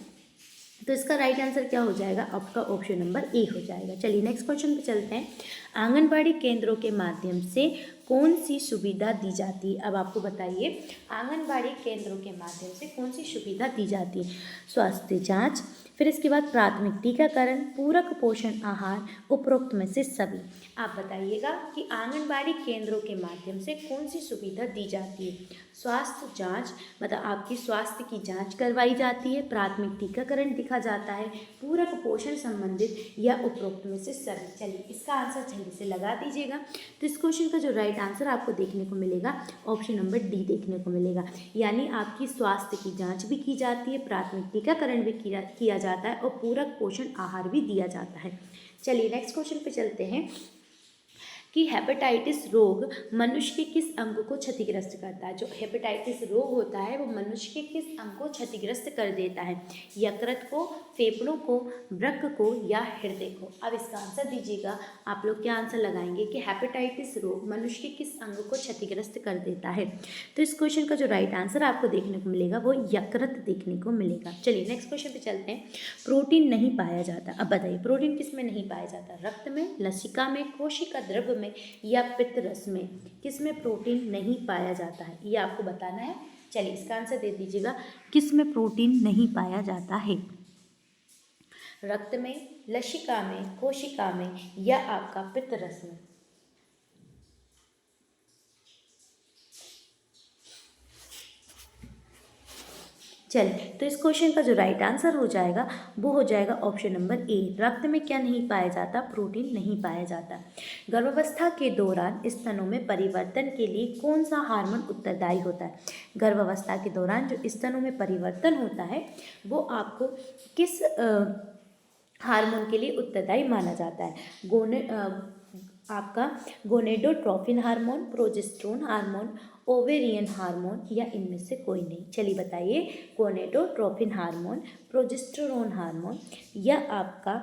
तो इसका राइट आंसर क्या हो जाएगा? आपका ऑप्शन नंबर ए हो जाएगा। चलिए नेक्स्ट क्वेश्चन पे चलते हैं। आंगनबाड़ी केंद्रों के माध्यम से कौन सी सुविधा दी जाती है? अब आपको बताइए आंगनबाड़ी केंद्रों के माध्यम से कौन सी सुविधा दी जाती है? स्वास्थ्य जांच, फिर इसके बाद प्राथमिक टीकाकरण, पूरक पोषण आहार, उपरोक्त में से सभी। आप बताइएगा कि आंगनबाड़ी केंद्रों के माध्यम से कौन सी सुविधा दी जाती है? स्वास्थ्य जांच, मतलब आपकी स्वास्थ्य की जांच करवाई जाती है, प्राथमिक टीकाकरण दिखा जाता है, पूरक पोषण संबंधित, या उपरोक्त में से सभी। चलिए इसका आंसर जल्दी से लगा दीजिएगा। तो इस क्वेश्चन का जो राइट आंसर आपको देखने को मिलेगा ऑप्शन नंबर डी देखने को मिलेगा, यानी आपकी स्वास्थ्य की जांच भी की जाती है, प्राथमिक टीकाकरण भी किया जाता है और पूरक पोषण आहार भी दिया जाता है। चलिए नेक्स्ट क्वेश्चन पे चलते हैं कि हेपेटाइटिस रोग मनुष्य के किस अंग को क्षतिग्रस्त करता है? जो हेपेटाइटिस रोग होता है वो मनुष्य के किस अंग को क्षतिग्रस्त कर देता है? यकृत को, फेफड़ों को, वृक्क को, या हृदय को? अब इसका आंसर दीजिएगा। आप लोग क्या आंसर लगाएंगे कि हेपेटाइटिस रोग मनुष्य के किस अंग को क्षतिग्रस्त कर देता है? तो इस क्वेश्चन का जो राइट आंसर आपको देखने को मिलेगा वो यकृत देखने को मिलेगा। चलिए नेक्स्ट क्वेश्चन पे चलते हैं। प्रोटीन नहीं पाया जाता। अब बताइए प्रोटीन किस में नहीं पाया जाता? रक्त में, लसिका में, कोशिका द्रव्य में, या पित्त रस में? किस में प्रोटीन नहीं पाया जाता है ये आपको बताना है। चलिए इसका आंसर दे दीजिएगा। किस में प्रोटीन नहीं पाया जाता है? रक्त में, लसिका में, कोशिका में, या आपका पित्त रस में? चलिए तो इस क्वेश्चन का जो राइट आंसर हो जाएगा वो हो जाएगा ऑप्शन नंबर ए। रक्त में क्या नहीं पाया जाता? प्रोटीन नहीं पाया जाता। गर्भावस्था के दौरान स्तनों में परिवर्तन के लिए कौन सा हार्मोन उत्तरदायी होता है? गर्भावस्था के दौरान जो स्तनों में परिवर्तन होता है वो आपको किस हार्मोन के लिए उत्तरदायी माना जाता है? आपका gonadotrophin hormone, progesterone hormone, ovarian hormone, या इनमें से कोई नहीं? चलिए बताइए गोनेडोट्रोफिन हार्मोन, प्रोजेस्टेरोन हार्मोन, या आपका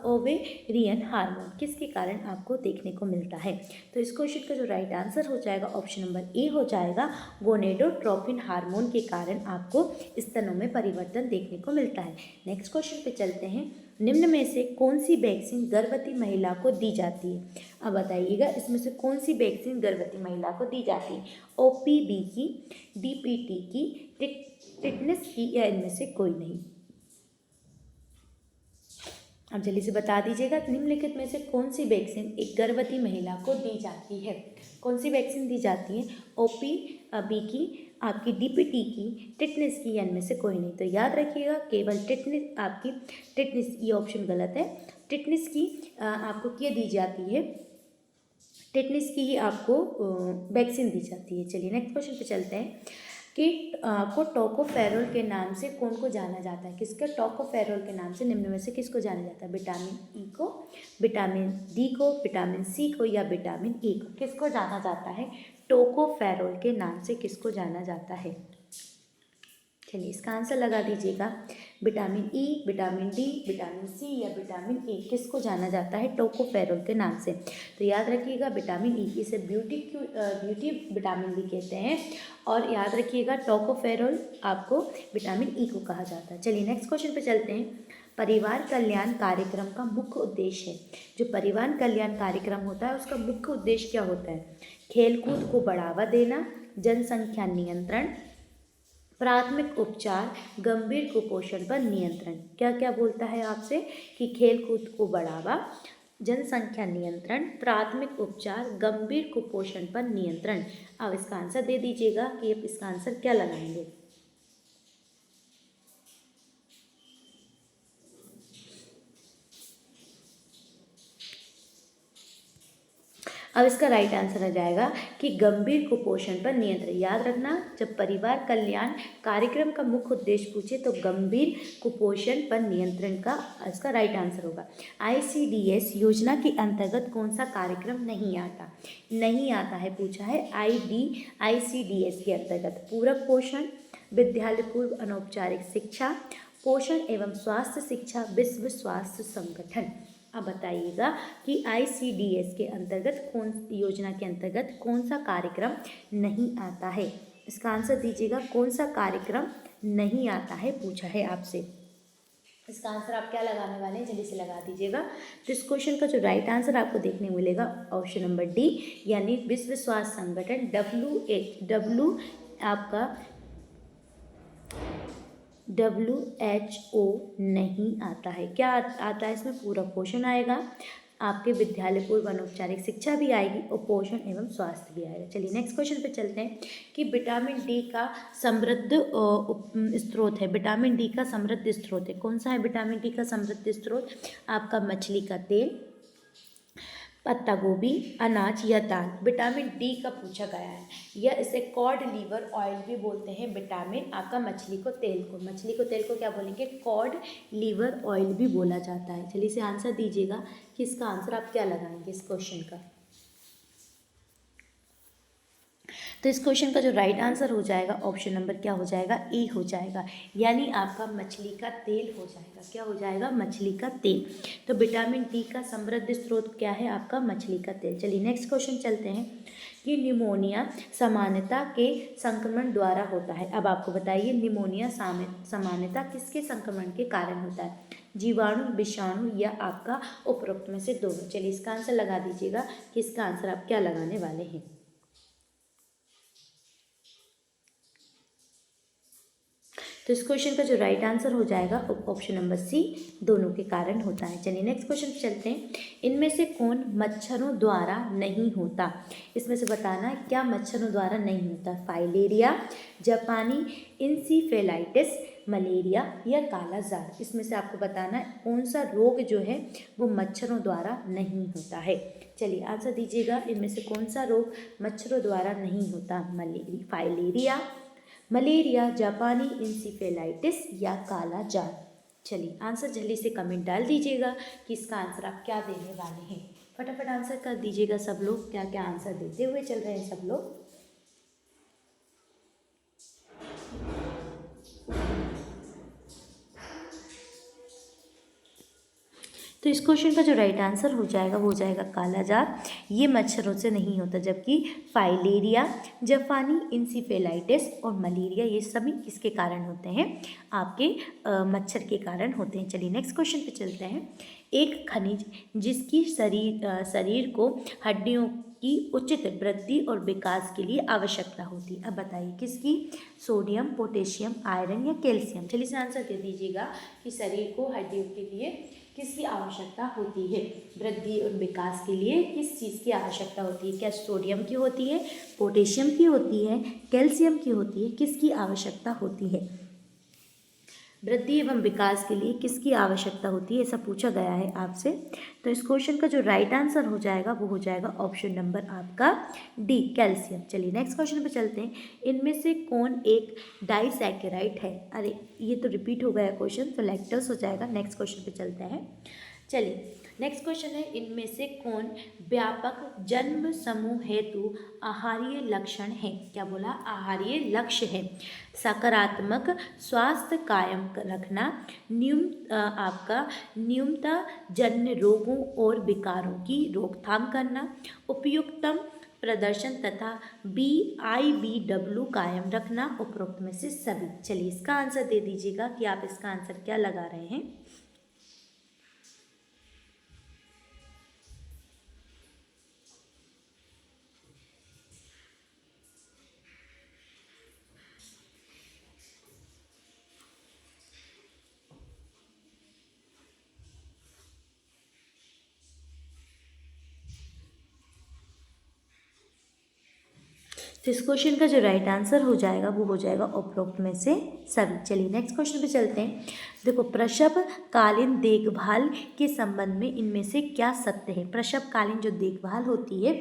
ओवेरियन हार्मोन किसके कारण आपको देखने को मिलता है? तो इस क्वेश्चन का जो राइट आंसर हो जाएगा ऑप्शन नंबर ए हो जाएगा। गोनेडोट्रोफिन हार्मोन के कारण आपको स्तनों में परिवर्तन देखने को मिलता है। नेक्स्ट क्वेश्चन पे चलते हैं। निम्न में से कौन सी वैक्सीन गर्भवती महिला को दी जाती है? अब बताइएगा इसमें से कौन सी वैक्सीन गर्भवती महिला को दी जाती है? OPV की, DPT की, टिटनेस की या इनमें से कोई नहीं? अब जल्दी से बता दीजिएगा निम्नलिखित में से कौन सी वैक्सीन एक गर्भवती महिला को दी जाती है? कौन सी वैक्सीन दी जाती है? OPV की, आपकी DPT की, टिटनेस की या इनमें से कोई नहीं? तो याद रखिएगा केवल टिटनेस, आपकी टिटनेस, ये ऑप्शन गलत है। टिटनेस की आपको क्या दी जाती है? टिटनेस की ही आपको वैक्सीन दी जाती है। चलिए नेक्स्ट क्वेश्चन पे चलते हैं कि को टोकोफेरोल के नाम से कौन को जाना जाता है? किसके टोकोफेरोल के नाम से निम्न में से किसको जाना जाता है? विटामिन ई को, विटामिन डी को, विटामिन सी को या विटामिन ए को? किसको जाना जाता है? टोकोफेरोल के नाम से किसको जाना जाता है? चलिए इसका आंसर लगा दीजिएगा। Vitamin E, vitamin D, vitamin C या विटामिन ए किसको जाना जाता है टोकोफेरोल के नाम से? तो याद रखिएगा विटामिन ई, इसे ब्यूटी विटामिन भी कहते हैं। और याद रखिएगा टोकोफेरोल आपको विटामिन ई को कहा जाता है। चलिए नेक्स्ट क्वेश्चन पे चलते हैं। परिवार कल्याण कार्यक्रम का मुख्य उद्देश्य है, जो परिवार कल्याण कार्यक्रम होता है उसका मुख्य उद्देश्य क्या होता है? खेलकूद को बढ़ावा देना, जनसंख्या नियंत्रण, प्राथमिक उपचार, गंभीर कुपोषण पर नियंत्रण। क्या क्या बोलता है आपसे कि खेलकूद को बढ़ावा, जनसंख्या नियंत्रण, प्राथमिक उपचार, गंभीर कुपोषण पर नियंत्रण। अब इसका आंसर दे दीजिएगा कि आप इसका आंसर क्या लगाएंगे? अब इसका राइट आंसर आ जाएगा कि गंभीर कुपोषण पर नियंत्रण। याद रखना जब परिवार कल्याण कार्यक्रम का मुख्य उद्देश्य पूछे तो गंभीर कुपोषण पर नियंत्रण का इसका राइट आंसर होगा। ICDS योजना के अंतर्गत कौन सा कार्यक्रम नहीं आता? नहीं आता है पूछा है। ICDS के अंतर्गत पूरक पोषण, विद्यालय पूर्व अनौपचारिक शिक्षा, पोषण एवं स्वास्थ्य शिक्षा, विश्व स्वास्थ्य संगठन। अब बताइएगा कि ICDS के अंतर्गत कौन योजना के अंतर्गत कौन सा कार्यक्रम नहीं आता है? इसका आंसर दीजिएगा कौन सा कार्यक्रम नहीं आता है पूछा है आपसे। इसका आंसर आप क्या लगाने वाले हैं जल्दी से लगा दीजिएगा। तो इस क्वेश्चन का जो राइट आंसर आपको देखने को मिलेगा ऑप्शन नंबर डी, यानी विश्व स्वास्थ्य संगठन WHO आपका WHO नहीं आता है। क्या आता है इसमें? पूरक पोषण आएगा, आपके विद्यालय पूर्व अनौपचारिक शिक्षा भी आएगी और पोषण एवं स्वास्थ्य भी आएगा। चलिए नेक्स्ट क्वेश्चन पे चलते हैं कि विटामिन डी का समृद्ध स्रोत है। विटामिन डी का समृद्ध स्रोत है, कौन सा है विटामिन डी का समृद्ध स्रोत? आपका मछली का तेल, पत्ता गोभी, अनाज या दाल। विटामिन डी का पूछा गया है, या इसे कॉड लीवर ऑयल भी बोलते हैं। विटामिन आपका मछली को तेल को क्या बोलेंगे? कॉड लीवर ऑयल भी बोला जाता है। चलिए इसे आंसर दीजिएगा कि इसका आंसर आप क्या लगाएंगे इस क्वेश्चन का। तो इस क्वेश्चन का जो राइट आंसर हो जाएगा ऑप्शन नंबर क्या हो जाएगा? ए हो जाएगा, यानी आपका मछली का तेल हो जाएगा। क्या हो जाएगा? मछली का तेल। तो विटामिन डी का समृद्ध स्रोत क्या है? आपका मछली का तेल। चलिए नेक्स्ट क्वेश्चन चलते हैं कि निमोनिया सामान्यता के संक्रमण द्वारा होता है। अब आपको बताइए निमोनिया सामान्यता किसके संक्रमण के कारण होता है? जीवाणु, विषाणु या आपका उपरोक्त में से दोनों। चलिए इसका आंसर लगा दीजिएगा कि इसका आंसर आप क्या लगाने वाले हैं। तो इस क्वेश्चन का जो राइट आंसर हो जाएगा ऑप्शन नंबर सी, दोनों के कारण होता है। चलिए नेक्स्ट क्वेश्चन चलते हैं। इनमें से कौन मच्छरों द्वारा नहीं होता? इसमें से बताना है क्या मच्छरों द्वारा नहीं होता? फाइलेरिया, जापानी इंसेफेलाइटिस, मलेरिया या काला जार। इसमें से आपको बताना है कौन सा रोग जो है वो मच्छरों द्वारा नहीं होता है। चलिए आंसर दीजिएगा, इनमें से कौन सा रोग मच्छरों द्वारा नहीं होता? फाइलेरिया, मलेरिया, जापानी इंसेफेलाइटिस या काला जार। चलिए आंसर जल्दी से कमेंट डाल दीजिएगा कि इसका आंसर आप क्या देने वाले हैं। फटाफट आंसर कर दीजिएगा सब लोग, क्या क्या आंसर देते हुए चल रहे हैं सब लोग। तो इस क्वेश्चन का जो राइट आंसर हो जाएगा वो हो जाएगा कालाजार। ये मच्छरों से नहीं होता, जबकि फाइलेरिया, जापानी इंसेफेलाइटिस और मलेरिया ये सभी किसके कारण होते हैं, आपके मच्छर के कारण होते हैं। चलिए नेक्स्ट क्वेश्चन पे चलते हैं। एक खनिज जिसकी शरीर को हड्डियों की उचित वृद्धि और विकास के लिए आवश्यकता होती है। अब बताइए किसकी, सोडियम, पोटेशियम, आयरन या कैल्शियम। चलिए इसे आंसर दे दीजिएगा कि शरीर को हड्डियों के लिए किसकी आवश्यकता होती है, वृद्धि और विकास के लिए किस चीज़ की आवश्यकता होती है। क्या सोडियम की होती है, पोटेशियम की होती है, कैल्शियम की होती है, किसकी आवश्यकता होती है, वृद्धि एवं विकास के लिए किसकी आवश्यकता होती है, ऐसा पूछा गया है आपसे। तो इस क्वेश्चन का जो राइट आंसर हो जाएगा वो हो जाएगा ऑप्शन नंबर आपका डी, कैल्शियम। चलिए नेक्स्ट क्वेश्चन पे चलते हैं। इनमें से कौन एक डाइसैकेराइड है। अरे ये तो रिपीट हो गया क्वेश्चन, तो लैक्टोज हो जाएगा। नेक्स्ट क्वेश्चन पे चलते हैं। चलिए नेक्स्ट क्वेश्चन है, इनमें से कौन व्यापक जन्म समूह हेतु आहारीय लक्षण है। क्या बोला, आहारीय लक्ष्य है। सकारात्मक स्वास्थ्य कायम रखना, आपका न्यूनता जन्य रोगों और विकारों की रोकथाम करना, उपयुक्तम प्रदर्शन तथा BIBW कायम रखना, उपरोक्त में से सभी। चलिए इसका आंसर दे दीजिएगा कि आप इसका आंसर क्या लगा रहे हैं। तो इस क्वेश्चन का जो राइट आंसर हो जाएगा वो हो जाएगा उपरोक्त में से सभी। चलिए नेक्स्ट क्वेश्चन पे चलते हैं। देखो, प्रसवकालीन देखभाल के संबंध में इनमें से क्या सत्य है। प्रसवकालीन जो देखभाल होती है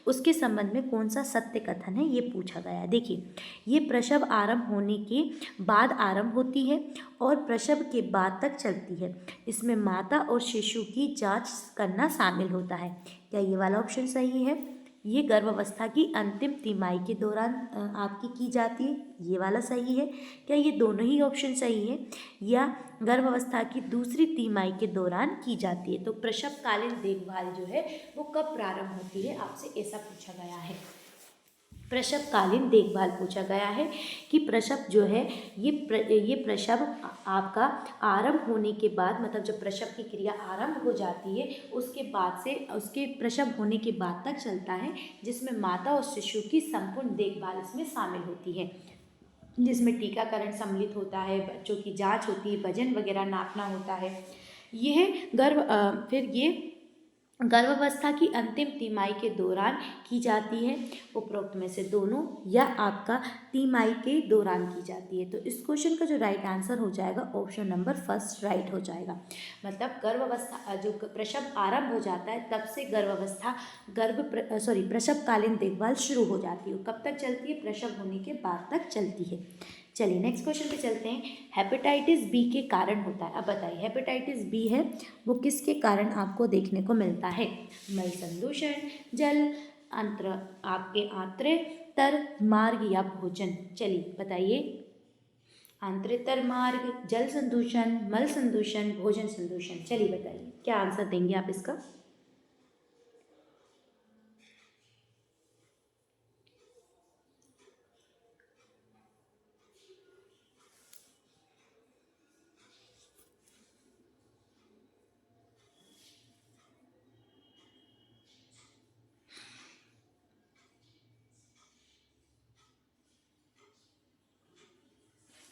उसके संबंध में कौन सा सत्य कथन है, ये पूछा गया है। देखिए, ये प्रसव आरंभ होने के बाद आरंभ होती है और प्रसव के बाद तक चलती है। इसमें माता और शिशु की जांच करना शामिल होता है। क्या ये वाला ऑप्शन सही है। ये गर्भावस्था की अंतिम तिमाही के दौरान आपकी की जाती है, ये वाला सही है। क्या ये दोनों ही ऑप्शन सही है, या गर्भावस्था की दूसरी तिमाही के दौरान की जाती है। तो प्रसवकालीन देखभाल जो है वो कब प्रारंभ होती है, आपसे ऐसा पूछा गया है। प्रसवकालीन देखभाल पूछा गया है कि प्रसव जो है ये प्रसव आपका आरंभ होने के बाद, मतलब जब प्रसव की क्रिया आरंभ हो जाती है उसके बाद से उसके प्रसव होने के बाद तक चलता है, जिसमें माता और शिशु की संपूर्ण देखभाल इसमें शामिल होती है, जिसमें टीकाकरण सम्मिलित होता है, बच्चों की जांच होती है, वजन वगैरह नापना होता है। यह फिर ये गर्भावस्था की अंतिम तिमाही के दौरान की जाती है, उपरोक्त में से दोनों, या आपका तिमाही के दौरान की जाती है। तो इस क्वेश्चन का जो राइट आंसर हो जाएगा ऑप्शन नंबर फर्स्ट राइट हो जाएगा। मतलब गर्भावस्था जो प्रसव आरंभ हो जाता है तब से प्रसवकालीन देखभाल शुरू हो जाती है। कब तक चलती है, प्रसव होने के बाद तक चलती है। चलिए नेक्स्ट क्वेश्चन पे चलते हैं। हेपेटाइटिस बी के कारण होता है। अब बताइए, हेपेटाइटिस बी है वो किसके कारण आपको देखने को मिलता है। मल संदूषण, जल आपके आंत्रितर मार्ग या भोजन। चलिए बताइए, आंत्रितर मार्ग, जल संदूषण, मल संदूषण, भोजन संदूषण। चलिए बताइए क्या आंसर देंगे आप इसका।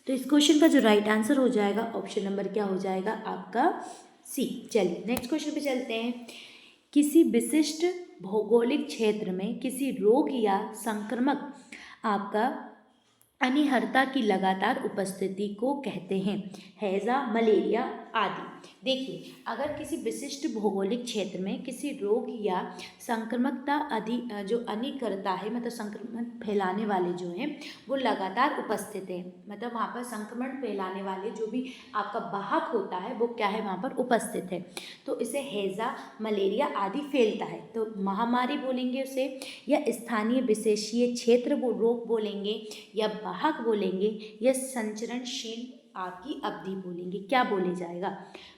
तो इस क्वेश्चन का जो राइट आंसर हो जाएगा ऑप्शन नंबर क्या हो जाएगा आपका सी। चलिए नेक्स्ट क्वेश्चन पे चलते हैं। किसी विशिष्ट भौगोलिक क्षेत्र में किसी रोग या संक्रमक आपका अनिहरता की लगातार उपस्थिति को कहते हैं। हैजा, मलेरिया आदि। देखिए, अगर किसी विशिष्ट भौगोलिक क्षेत्र में किसी रोग या संक्रमकता जो अनिकरता है, मतलब संक्रमण फैलाने वाले जो हैं वो लगातार उपस्थित है, मतलब वहाँ पर संक्रमण फैलाने वाले जो भी आपका वाहक होता है वो क्या है, वहाँ पर उपस्थित है, तो इसे हैजा, मलेरिया आदि फैलता है। तो महामारी बोलेंगे उसे, या स्थानीय विशेषीय क्षेत्र वो रोग बोलेंगे, या वाहक बोलेंगे, या संचरणशील आपकी अवधि बोलेंगे। क्या बोले जाएगा,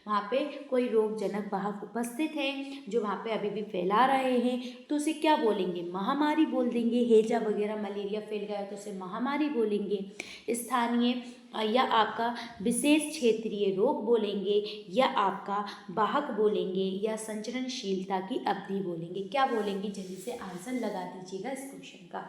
वहाँ पे कोई रोगजनक वाहक उपस्थित हैं जो वहाँ पे अभी भी फैला रहे हैं, तो उसे क्या बोलेंगे? महामारी बोल देंगे। हैजा वगैरह मलेरिया फैल गया तो उसे महामारी बोलेंगे। स्थानीय या आपका विशेष क्षेत्रीय रोग बोलेंगे, या आपका वाहक बोलेंगे, या संचरणशीलता की अवधि बोलेंगे। क्या बोलेंगे? जल्दी से आंसर लगा दीजिएगा इस क्वेश्चन का।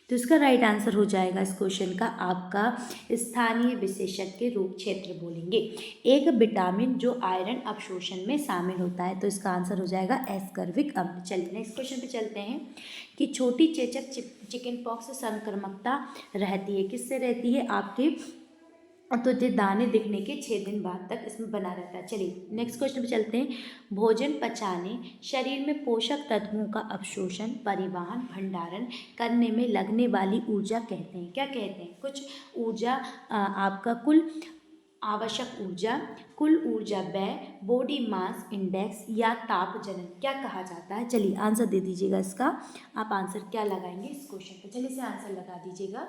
तो इसका राइट आंसर हो जाएगा इस क्वेश्चन का आपका स्थानीय विशेषज्ञ रोग क्षेत्र बोलेंगे। एक विटामिन जो आयरन अवशोषण में शामिल होता है, तो इसका आंसर हो जाएगा एस्कर्बिक अम्ल। चलिए नेक्स्ट क्वेश्चन पे चलते हैं कि छोटी चेचक चिकन पॉक्स संक्रामकता रहती है, किससे रहती है? आपके तो ये दाने दिखने के 6 दिन बाद तक इसमें बना रहता है। चलिए नेक्स्ट क्वेश्चन पे चलते हैं। भोजन पचाने, शरीर में पोषक तत्वों का अवशोषण, परिवहन, भंडारण करने में लगने वाली ऊर्जा कहते हैं। क्या कहते हैं? कुछ ऊर्जा आपका कुल आवश्यक ऊर्जा, कुल ऊर्जा व्यय, बॉडी मास इंडेक्स, या ताप जनन क्या कहा जाता है? चलिए आंसर दे दीजिएगा इसका। आप आंसर क्या लगाएंगे इस क्वेश्चन पे? चलिए से आंसर लगा दीजिएगा।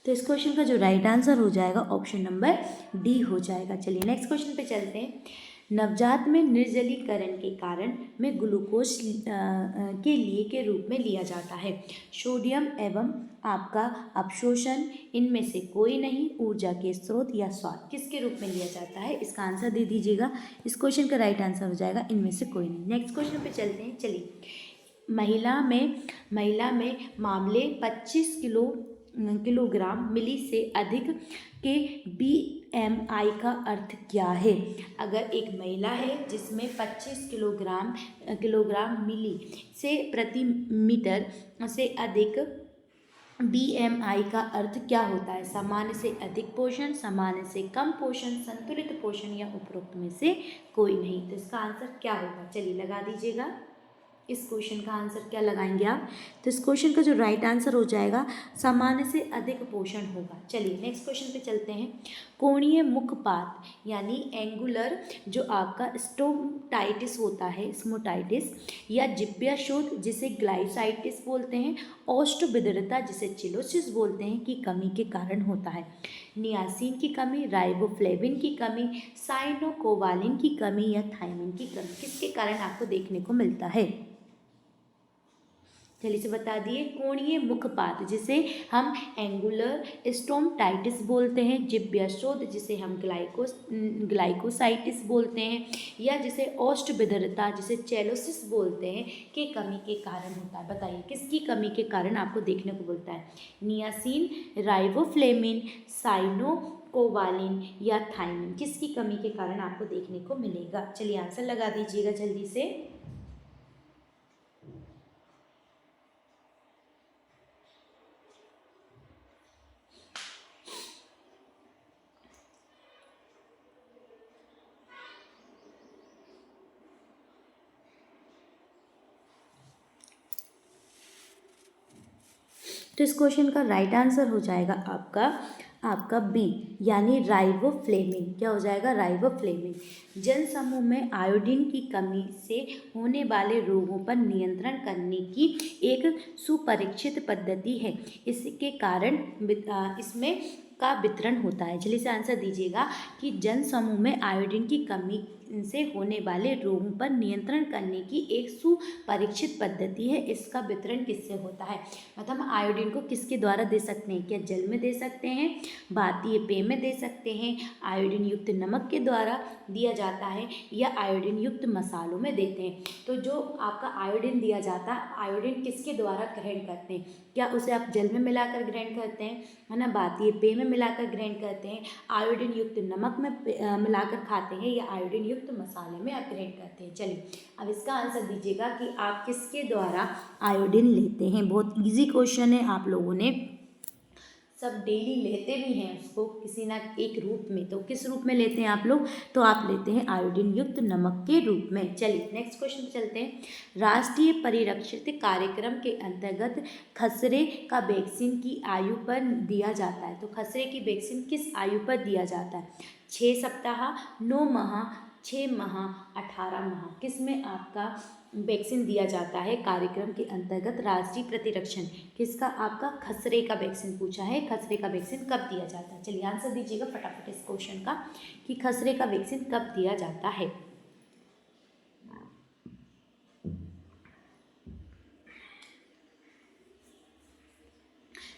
तो इस क्वेश्चन का जो राइट आंसर हो जाएगा ऑप्शन नंबर डी हो जाएगा। चलिए नेक्स्ट क्वेश्चन पे चलते हैं। नवजात में निर्जलीकरण के कारण में ग्लूकोज के लिए के रूप में लिया जाता है। सोडियम एवं आपका अवशोषण, इनमें से कोई नहीं। ऊर्जा के स्रोत या स्वाद, किसके रूप में लिया जाता है? इसका आंसर दे दीजिएगा। इस क्वेश्चन का राइट आंसर हो जाएगा इनमें से कोई नहीं। नेक्स्ट क्वेश्चन पे चलते हैं। चलिए महिला में मामले 25 किलोग्राम मिली से अधिक के BMI का अर्थ क्या है? अगर एक महिला है जिसमें 25 किलोग्राम मिली से प्रति मीटर से अधिक, BMI का अर्थ क्या होता है? सामान्य से अधिक पोषण, सामान्य से कम पोषण, संतुलित पोषण, या उपरोक्त में से कोई नहीं। तो इसका आंसर क्या होगा? चलिए लगा दीजिएगा। इस क्वेश्चन का आंसर क्या लगाएंगे आप? तो इस क्वेश्चन का जो राइट आंसर हो जाएगा सामान्य से अधिक पोषण होगा। चलिए नेक्स्ट क्वेश्चन पे चलते हैं। कोणीय मुखपात यानी एंगुलर जो आपका स्टोमाटाइटिस होता है, स्मोटाइटिस, या जिब्बिया शोथ जिसे ग्लाइसाइटिस बोलते हैं, ओष्ठविद्रता जिसे चिलोसिस बोलते हैं, की कमी के कारण होता है। नियासिन की कमी, राइबोफ्लेविन की कमी, साइनोकोवालिन की कमी, या थायमिन की कमी, किसके कारण आपको देखने को मिलता है? जल्दी से बता दिए। कोणीय मुखपात जिसे हम एंगुलर स्टोमाटाइटिस बोलते हैं, जिब्बिया शोथ जिसे हम ग्लाइकोसाइटिस बोलते हैं, या जिसे ओष्ठविद्रता जिसे चेलोसिस बोलते हैं, के कमी के कारण होता है। बताइए किसकी कमी के कारण आपको देखने को मिलता है? नियासिन, राइबोफ्लेविन, साइनोकोवालिन, या थायमिन, किसकी कमी के कारण आपको देखने को मिलेगा? चलिए आंसर लगा दीजिएगा जल्दी से। तो इस क्वेश्चन का राइट आंसर हो जाएगा आपका बी यानी राइबोफ्लेविन। क्या हो जाएगा? राइबोफ्लेविन जन समूह में आयोडीन की कमी से होने वाले रोगों पर नियंत्रण करने की एक सुपरीक्षित पद्धति है। इसके कारण इसमें का वितरण होता है। जल्दी से आंसर दीजिएगा कि जन समूह में आयोडीन की कमी से होने वाले रोगों पर नियंत्रण करने की एक सुपरीक्षित पद्धति है। इसका वितरण किससे होता है? मतलब हम आयोडीन को किसके द्वारा दे सकते हैं? क्या जल में दे सकते हैं, भारतीय पेय में दे सकते हैं, आयोडीन युक्त नमक के द्वारा दिया जाता है, या आयोडीन युक्त मसालों में देते हैं? तो जो आपका आयोडीन दिया जाता है, आयोडीन किसके द्वारा ग्रहण करते हैं? क्या उसे आप जल में मिलाकर ग्रहण करते हैं, है ना, भारतीय पेय में मिलाकर ग्रहण करते हैं, आयोडीन युक्त नमक में मिलाकर खाते हैं, या आयोडीन युक्त मसाले में आप ग्रहण करते हैं? चलिए अब इसका आंसर दीजिएगा कि आप किसके द्वारा आयोडीन लेते हैं। बहुत इजी क्वेश्चन है, आप लोगों ने सब डेली लेते भी हैं उसको किसी ना एक रूप में। तो किस रूप में लेते हैं आप लोग? तो आप लेते हैं आयोडीन युक्त नमक के रूप में। चलिए नेक्स्ट क्वेश्चन पे चलते हैं। राष्ट्रीय परिरक्षित कार्यक्रम के अंतर्गत खसरे का वैक्सीन की आयु पर दिया जाता है। तो खसरे की वैक्सीन किस आयु पर दिया जाता है? 6 सप्ताह, 9 माह, 6 माह, 18 माह। किस में आपका वैक्सीन दिया जाता है कार्यक्रम के अंतर्गत? राष्ट्रीय प्रतिरक्षण किसका? आपका खसरे का वैक्सीन पूछा है। खसरे का वैक्सीन कब दिया जाता है? चलिए आंसर दीजिएगा फटाफट इस क्वेश्चन का कि खसरे का वैक्सीन कब दिया जाता है।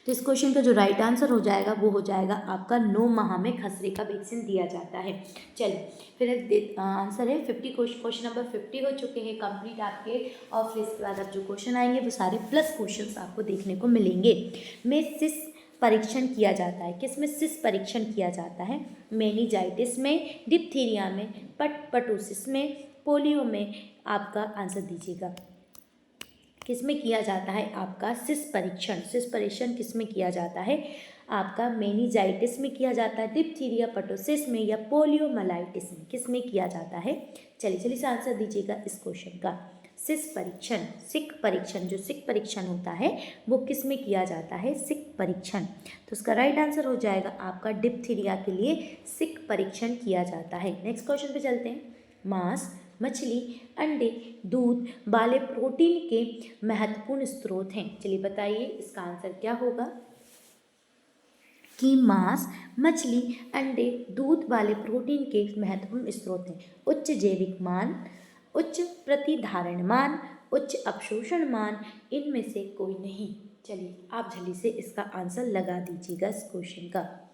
तो इस क्वेश्चन का जो राइट आंसर हो जाएगा वो हो जाएगा आपका 9 माह में खसरे का वैक्सीन दिया जाता है। चलिए फिर आंसर है 50। क्वेश्चन नंबर 50 हो चुके हैं कंप्लीट आपके। और फिर इसके बाद अब जो क्वेश्चन आएंगे वो सारे प्लस क्वेश्चन आपको देखने को मिलेंगे। में सिस परीक्षण किया जाता है। किस में सिस परीक्षण किया जाता है? मेनिंजाइटिस में, डिप्थीरिया में, पटोसिस में, पोलियो में। आपका आंसर दीजिएगा किस में किया जाता है आपका सिस परीक्षण? सिस परीक्षण किस में किया जाता है? आपका मेनिंजाइटिस में किया जाता है, डिप्थीरिया, पटोसिस में, या पोलियोमाइलाइटिस में? किस में किया जाता है? चलिए से आंसर दीजिएगा इस क्वेश्चन का। सिस परीक्षण, सिक परीक्षण, जो सिक परीक्षण होता है वो किस में किया जाता है? सिक परीक्षण। तो उसका राइट आंसर हो जाएगा आपका डिप्थीरिया के लिए सिक परीक्षण किया जाता है। नेक्स्ट क्वेश्चन पे चलते हैं। मांस, मछली, अंडे, दूध वाले प्रोटीन के महत्वपूर्ण स्रोत हैं। चलिए बताइए इसका आंसर क्या होगा? कि मांस, मछली, अंडे, दूध वाले प्रोटीन के महत्वपूर्ण स्रोत हैं। उच्च जैविक मान, उच्च प्रतिधारण मान, उच्च अवशोषण मान, इनमें से कोई नहीं। चलिए आप जल्दी से इसका आंसर लगा दीजिएगा इस क्वेश्चन का।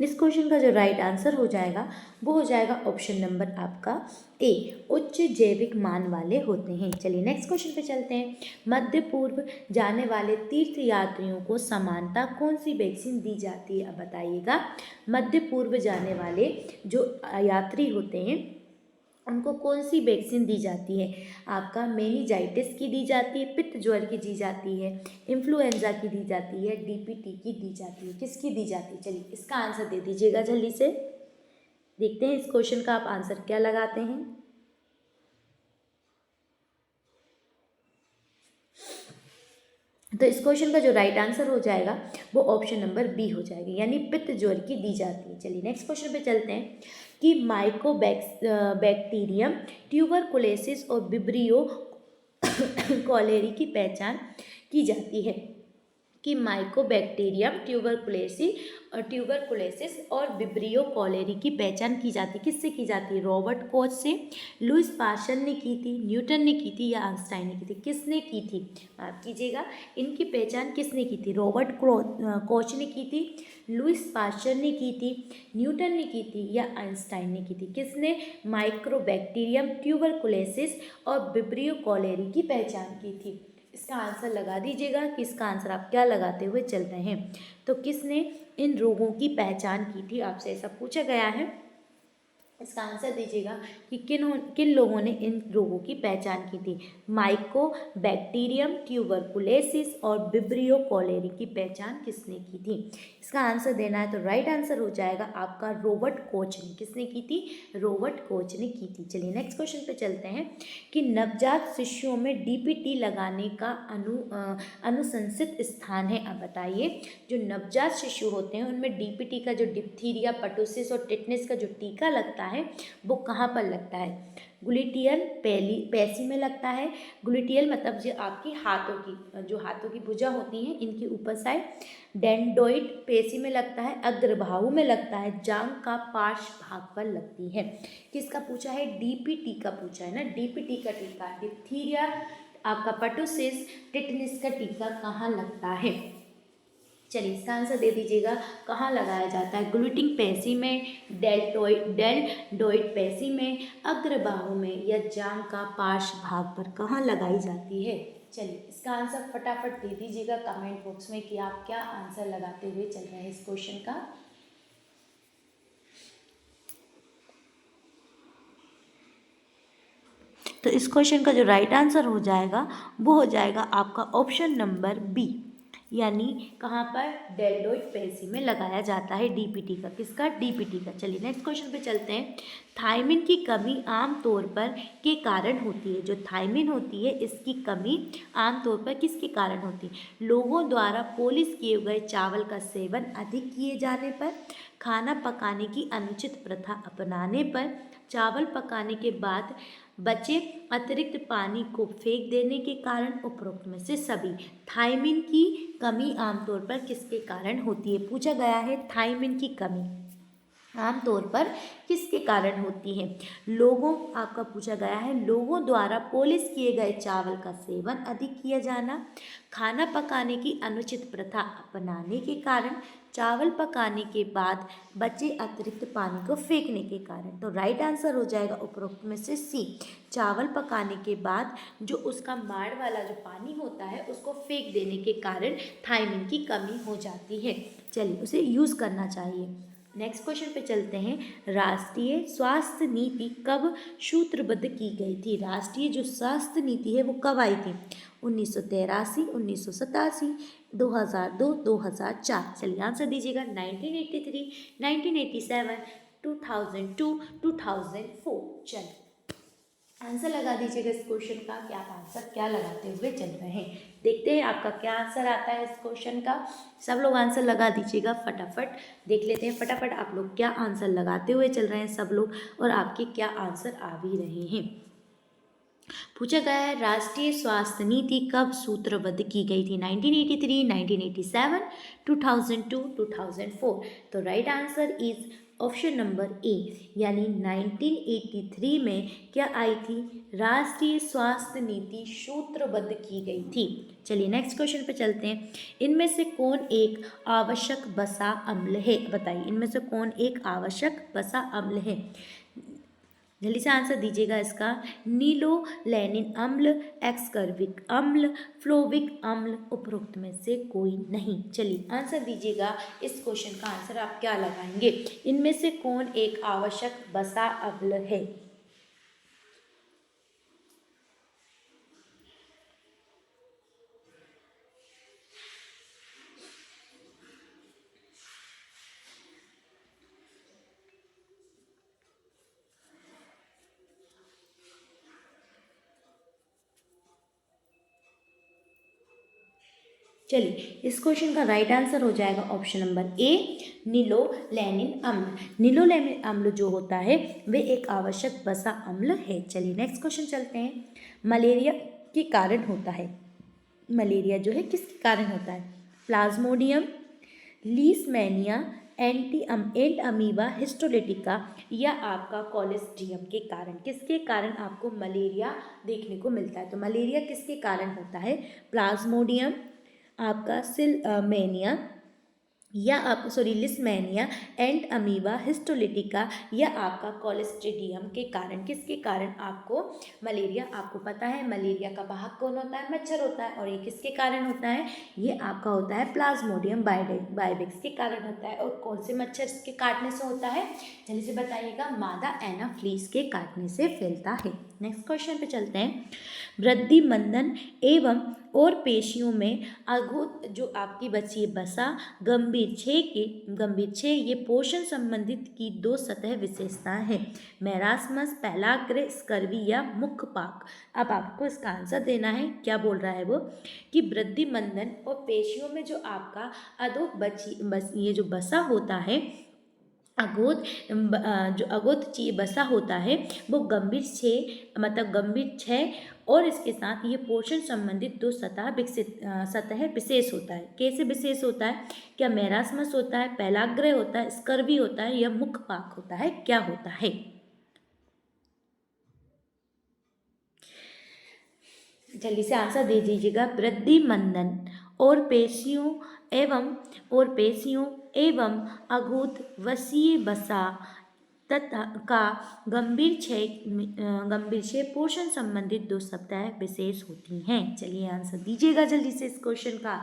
इस क्वेश्चन का जो राइट आंसर हो जाएगा वो हो जाएगा ऑप्शन नंबर आपका ए, उच्च जैविक मान वाले होते हैं। चलिए नेक्स्ट क्वेश्चन पे चलते हैं। मध्य पूर्व जाने वाले तीर्थ यात्रियों को समानता कौन सी वैक्सीन दी जाती है? अब बताइएगा। मध्य पूर्व जाने वाले जो यात्री होते हैं उनको कौन सी वैक्सीन दी जाती है? आपका मेनिंजाइटिस की दी जाती है, पित्त ज्वर की दी जाती है, इन्फ्लुएंजा की दी जाती है, डीपीटी की दी जाती है। किसकी दी जाती है? चलिए इसका आंसर दे दीजिएगा जल्दी से। देखते हैं इस क्वेश्चन का आप आंसर क्या लगाते हैं। तो इस क्वेश्चन का जो राइट आंसर हो जाएगा वो ऑप्शन नंबर बी हो जाएगा, यानी पित्त ज्वर की दी जाती है। चलिए नेक्स्ट क्वेश्चन पे चलते हैं कि बैक्टीरियम ट्यूबरकुलोसिस और विब्रियो कॉलेरी की पहचान की जाती है। कि माइकोबैक्टीरियम ट्यूबरकुलोसिस और विब्रियो कॉलेरी की पहचान की जाती है। किससे की जाती है? रॉबर्ट कोच से, लुईस पास्चर ने की थी, न्यूटन ने की थी, या आइंस्टाइन ने की थी? किसने की थी? माफ कीजिएगा, इनकी पहचान किसने की थी? रॉबर्ट कोच ने की थी, लुईस पास्चर ने की थी, न्यूटन ने की थी, या आइंस्टाइन ने की थी? किसने माइक्रोबैक्टीरियम ट्यूबरकुलोसिस और विब्रियो कॉलेरी की पहचान की थी? इसका आंसर लगा दीजिएगा कि इसका आंसर आप क्या लगाते हुए चल रहे हैं। तो किसने इन रोगों की पहचान की थी? आपसे ऐसा पूछा गया है। इसका आंसर दीजिएगा कि किन लोगों ने इन रोगों की पहचान की थी। माइकोबैक्टीरियम ट्यूबरकुलोसिस और विब्रियो कॉलेरी की पहचान किसने की थी? इसका आंसर देना है तो राइट आंसर हो जाएगा आपका रॉबर्ट कोच ने। किसने की थी? रॉबर्ट कोच ने की थी। चलिए नेक्स्ट क्वेश्चन पे चलते हैं कि नवजात शिशुओं में डीपीटी लगाने का अनुशंसित स्थान है। अब बताइए, जो नवजात शिशु होते हैं उनमें डीपीटी का जो डिप्थीरिया, पटोसिस और टिटनेस का जो टीका लगता है वो कहाँ पर लगता है? ग्लूटियल पेशी में लगता है। ग्लूटियल मतलब जो आपकी हाथों की भुजा होती हैं इनकी ऊपर साइड। डेंडोइड पेशी में लगता है, अग्रबाहु में लगता है, जांघ का पार्श्व भाग पर लगती है। किसका पूछा है? डीपीटी का पूछा है ना। डीपीटी का टीका, डिप्थीरिया, आपका पटोसिस, टिटनेस का टीका कहाँ लगता है? चलिए इसका आंसर दे दीजिएगा, कहाँ लगाया जाता है? ग्लूटिंग पेशी में, डेल्टोइड पेशी में, अग्रबाहु में या जांघ का पार्श्व भाग पर कहाँ लगाई जाती है? चलिए इसका आंसर फटाफट दे दीजिएगा कमेंट बॉक्स में कि आप क्या आंसर लगाते हुए चल रहे हैं इस क्वेश्चन का। तो इस क्वेश्चन का जो राइट आंसर हो जाएगा वो हो जाएगा आपका ऑप्शन नंबर बी, यानी कहाँ पर? डेल्टोइड पेशी में लगाया जाता है डीपीटी का। किसका? डीपीटी का। चलिए नेक्स्ट क्वेश्चन पे चलते हैं। थायमिन की कमी आम तौर पर के कारण होती है। जो थायमिन होती है इसकी कमी आम तौर पर किसके कारण होती है? लोगों द्वारा पॉलिश किए गए चावल का सेवन अधिक किए जाने पर, खाना पकाने की अनुचित प्रथा अपनाने पर, चावल पकाने के बाद बचे अतिरिक्त पानी को फेंक देने के कारण, उपरोक्त में से सभी। थायमिन की कमी आमतौर पर किसके कारण होती है? पूछा गया है थायमिन की कमी आमतौर पर किसके कारण होती है? लोगों, आपका पूछा गया है लोगों द्वारा पॉलिश किए गए चावल का सेवन अधिक किया जाना, खाना पकाने की अनुचित प्रथा अपनाने के कारण, चावल पकाने के बाद बचे अतिरिक्त पानी को फेंकने के कारण। तो राइट आंसर हो जाएगा उपरोक्त में से सी, चावल पकाने के बाद जो उसका माड़ वाला जो पानी होता है उसको फेंक देने के कारण थायमिन की कमी हो जाती है। चलिए उसे यूज़ करना चाहिए। नेक्स्ट क्वेश्चन पे चलते हैं। राष्ट्रीय स्वास्थ्य नीति कब सूत्रबद्ध की गई थी? राष्ट्रीय जो स्वास्थ्य नीति है वो कब आई थी? 1983, 1987, 2002, 2004। चलिए आंसर दीजिएगा। 1983, 1987, 2002, 2004। चलिए आंसर लगा दीजिएगा इस क्वेश्चन का कि आप आंसर क्या लगाते हुए चल रहे हैं। देखते हैं आपका क्या आंसर आता है इस क्वेश्चन का। सब लोग आंसर लगा दीजिएगा फटाफट। देख लेते हैं फटाफट आप लोग क्या आंसर लगाते हुए चल रहे हैं सब लोग, और आपके क्या आंसर आ भी रहे हैं। पूछा गया है राष्ट्रीय स्वास्थ्य नीति कब सूत्रबद्ध की गई थी? 1983, 1987, 2002, 2004। तो right answer is option number A, यानी 1983 में क्या आई थी? राष्ट्रीय स्वास्थ्य नीति सूत्रबद्ध की गई थी। चलिए नेक्स्ट क्वेश्चन पे चलते हैं। इनमें से कौन एक आवश्यक वसा अम्ल है? बताइए इनमें से कौन एक आवश्यक वसा अम्ल है? जल्दी से आंसर दीजिएगा इसका। नीलोलैनिन अम्ल, एक्सकर्बिक अम्ल, फ्लोविक अम्ल, उपरोक्त में से कोई नहीं। चलिए आंसर दीजिएगा इस क्वेश्चन का आंसर आप क्या लगाएंगे? इनमें से कौन एक आवश्यक वसा अम्ल है? चलिए इस क्वेश्चन का राइट आंसर हो जाएगा ऑप्शन नंबर ए, नीलोलैनिन अम्ल। नीलोलैनिन अम्ल जो होता है वे एक आवश्यक वसा अम्ल है। चलिए नेक्स्ट क्वेश्चन चलते हैं। मलेरिया के कारण होता है, मलेरिया जो है किसके कारण होता है? प्लाज्मोडियम, लीशमैनिया, एंट अमीबा हिस्टोलिटिका या आपका कॉलेस्ट्रियम के कारण। किसके कारण आपको मलेरिया देखने को मिलता है? तो मलेरिया किसके कारण होता है? प्लाज्मोडियम, आपका सिलमेनिया या आप लिस्मेनिया, एंड अमीबा हिस्टोलिटिका या आपका कॉलेस्ट्रिडियम के कारण। किसके कारण आपको मलेरिया? आपको पता है मलेरिया का वाहक कौन होता है? मच्छर होता है। और ये किसके कारण होता है? ये आपका होता है प्लाज्मोडियम बाइबेक्स के कारण होता है। और कौन से मच्छर के काटने से होता है? जल्दी से बताइएगा। मादा एनाफ्लीज के काटने से फैलता है। नेक्स्ट क्वेश्चन पे चलते हैं। वृद्धि मंदन एवं और पेशियों में अघोत जो आपकी बची है बसा, गंभीर क्षय ये पोषण संबंधित की दो सतह विशेषताएं हैं। मैरास्मस, पहलाग्र, स्कर्वी या मुख्य पाक। अब आपको इसका आंसर देना है। क्या बोल रहा है वो? कि वृद्धि मंदन और पेशियों में जो आपका ये जो बसा होता है, जो अगोत बसा होता है वो गंभीर क्षय और इसके साथ ये पोषण संबंधित दो सतह विशेष होता है। कैसे विशेष होता है? क्या मैरास्मस होता है, पहलाग्रह होता है, स्कर्वी होता है या मुख्य पाक होता है? क्या होता है? जल्दी से आंसर दे दीजिएगा। वृद्धि मंदन और पेशियों एवं और पेशियों एवं अघूत वसीय बसा तथा का गंभीर क्षय पोषण संबंधित 2 सप्ताह विशेष होती हैं। चलिए आंसर दीजिएगा जल्दी से इस क्वेश्चन का।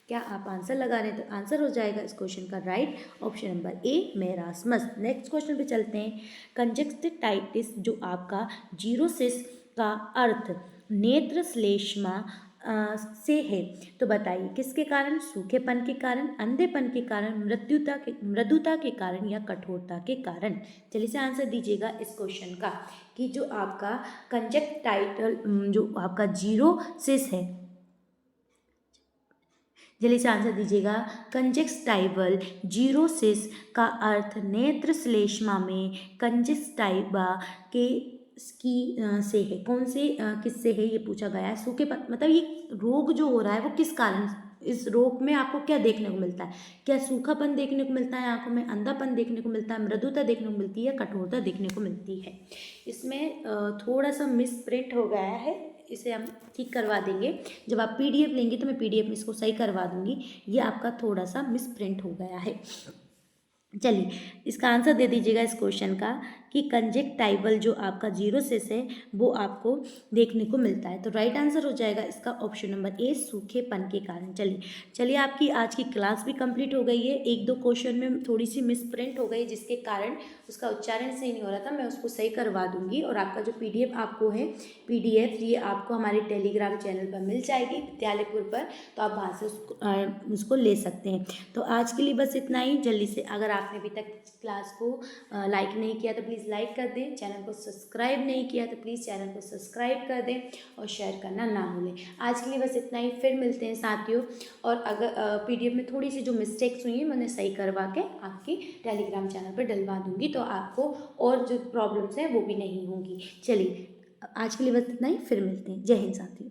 क्या आप आंसर लगा रहे हैं तो आंसर हो जाएगा इस क्वेश्चन का right option number A marasmus. Next question पे चलते हैं। कंजक्टिवाइटिस जो आपका जीरोसिस का अर्थ नेत्र श्लेष्मा से है, तो बताइए किसके कारण? सूखेपन के कारण, अंधेपन के कारण, मृदुता के कारण या कठोरता के कारण। चलिए से आंसर दीजिएगा इस क्वेश्चन का कि जो आपका कंजक्टाइटल जो आपका जीरोसिस है, जल्दी से आंसर दीजिएगा। कंजक्टिवल जीरोसिस का अर्थ नेत्र श्लेष्मा में कंजक्टिवा के से है। कौन से किससे है ये पूछा गया है। सूखेपन मतलब ये रोग जो हो रहा है वो किस कारण, इस रोग में आपको क्या देखने को मिलता है? क्या सूखापन देखने को मिलता है आंखों में, अंधापन देखने को मिलता है, मृदुता देखने को मिलती है, कठोरता देखने को मिलती है? इसमें थोड़ा सा मिस प्रिंट हो गया है, इसे हम ठीक करवा देंगे। जब आप पीडीएफ लेंगे तो मैं पीडीएफ में इसको सही करवा दूंगी। ये आपका थोड़ा सा मिस प्रिंट हो गया है। चलिए इसका आंसर दे दीजिएगा इस क्वेश्चन का कि कंजक्टाइवल जो आपका जीरोसिस है वो आपको देखने को मिलता है। तो राइट आंसर हो जाएगा इसका ऑप्शन नंबर ए सूखेपन के कारण। चलिए आपकी आज की क्लास भी कंप्लीट हो गई है। 1-2 क्वेश्चन में थोड़ी सी मिस प्रिंट हो गई जिसके कारण उसका उच्चारण सही नहीं हो रहा था, मैं उसको सही करवा दूंगी। और आपका जो पीडीएफ आपको है, पीडीएफ ये आपको हमारे टेलीग्राम चैनल पर मिल जाएगी विद्यालयपुर पर, तो आप वहाँ से उसको ले सकते हैं। तो आज के लिए बस इतना ही। जल्दी से अगर आपने अभी तक क्लास को लाइक नहीं किया तो प्लीज़ लाइक कर दें, चैनल को सब्सक्राइब नहीं किया तो प्लीज़ चैनल को सब्सक्राइब कर दें और शेयर करना ना भूलें। आज के लिए बस इतना ही, फिर मिलते हैं साथियों। और अगर पीडीएफ में थोड़ी सी जो मिस्टेक्स हुई हैं मैं उन्हें सही करवा के आपकी टेलीग्राम चैनल पर डलवा दूंगी, तो आपको और जो प्रॉब्लम्स हैं वो भी नहीं होंगी। चलिए आज के लिए बस इतना ही, फिर मिलते हैं। जय हिंद साथियों।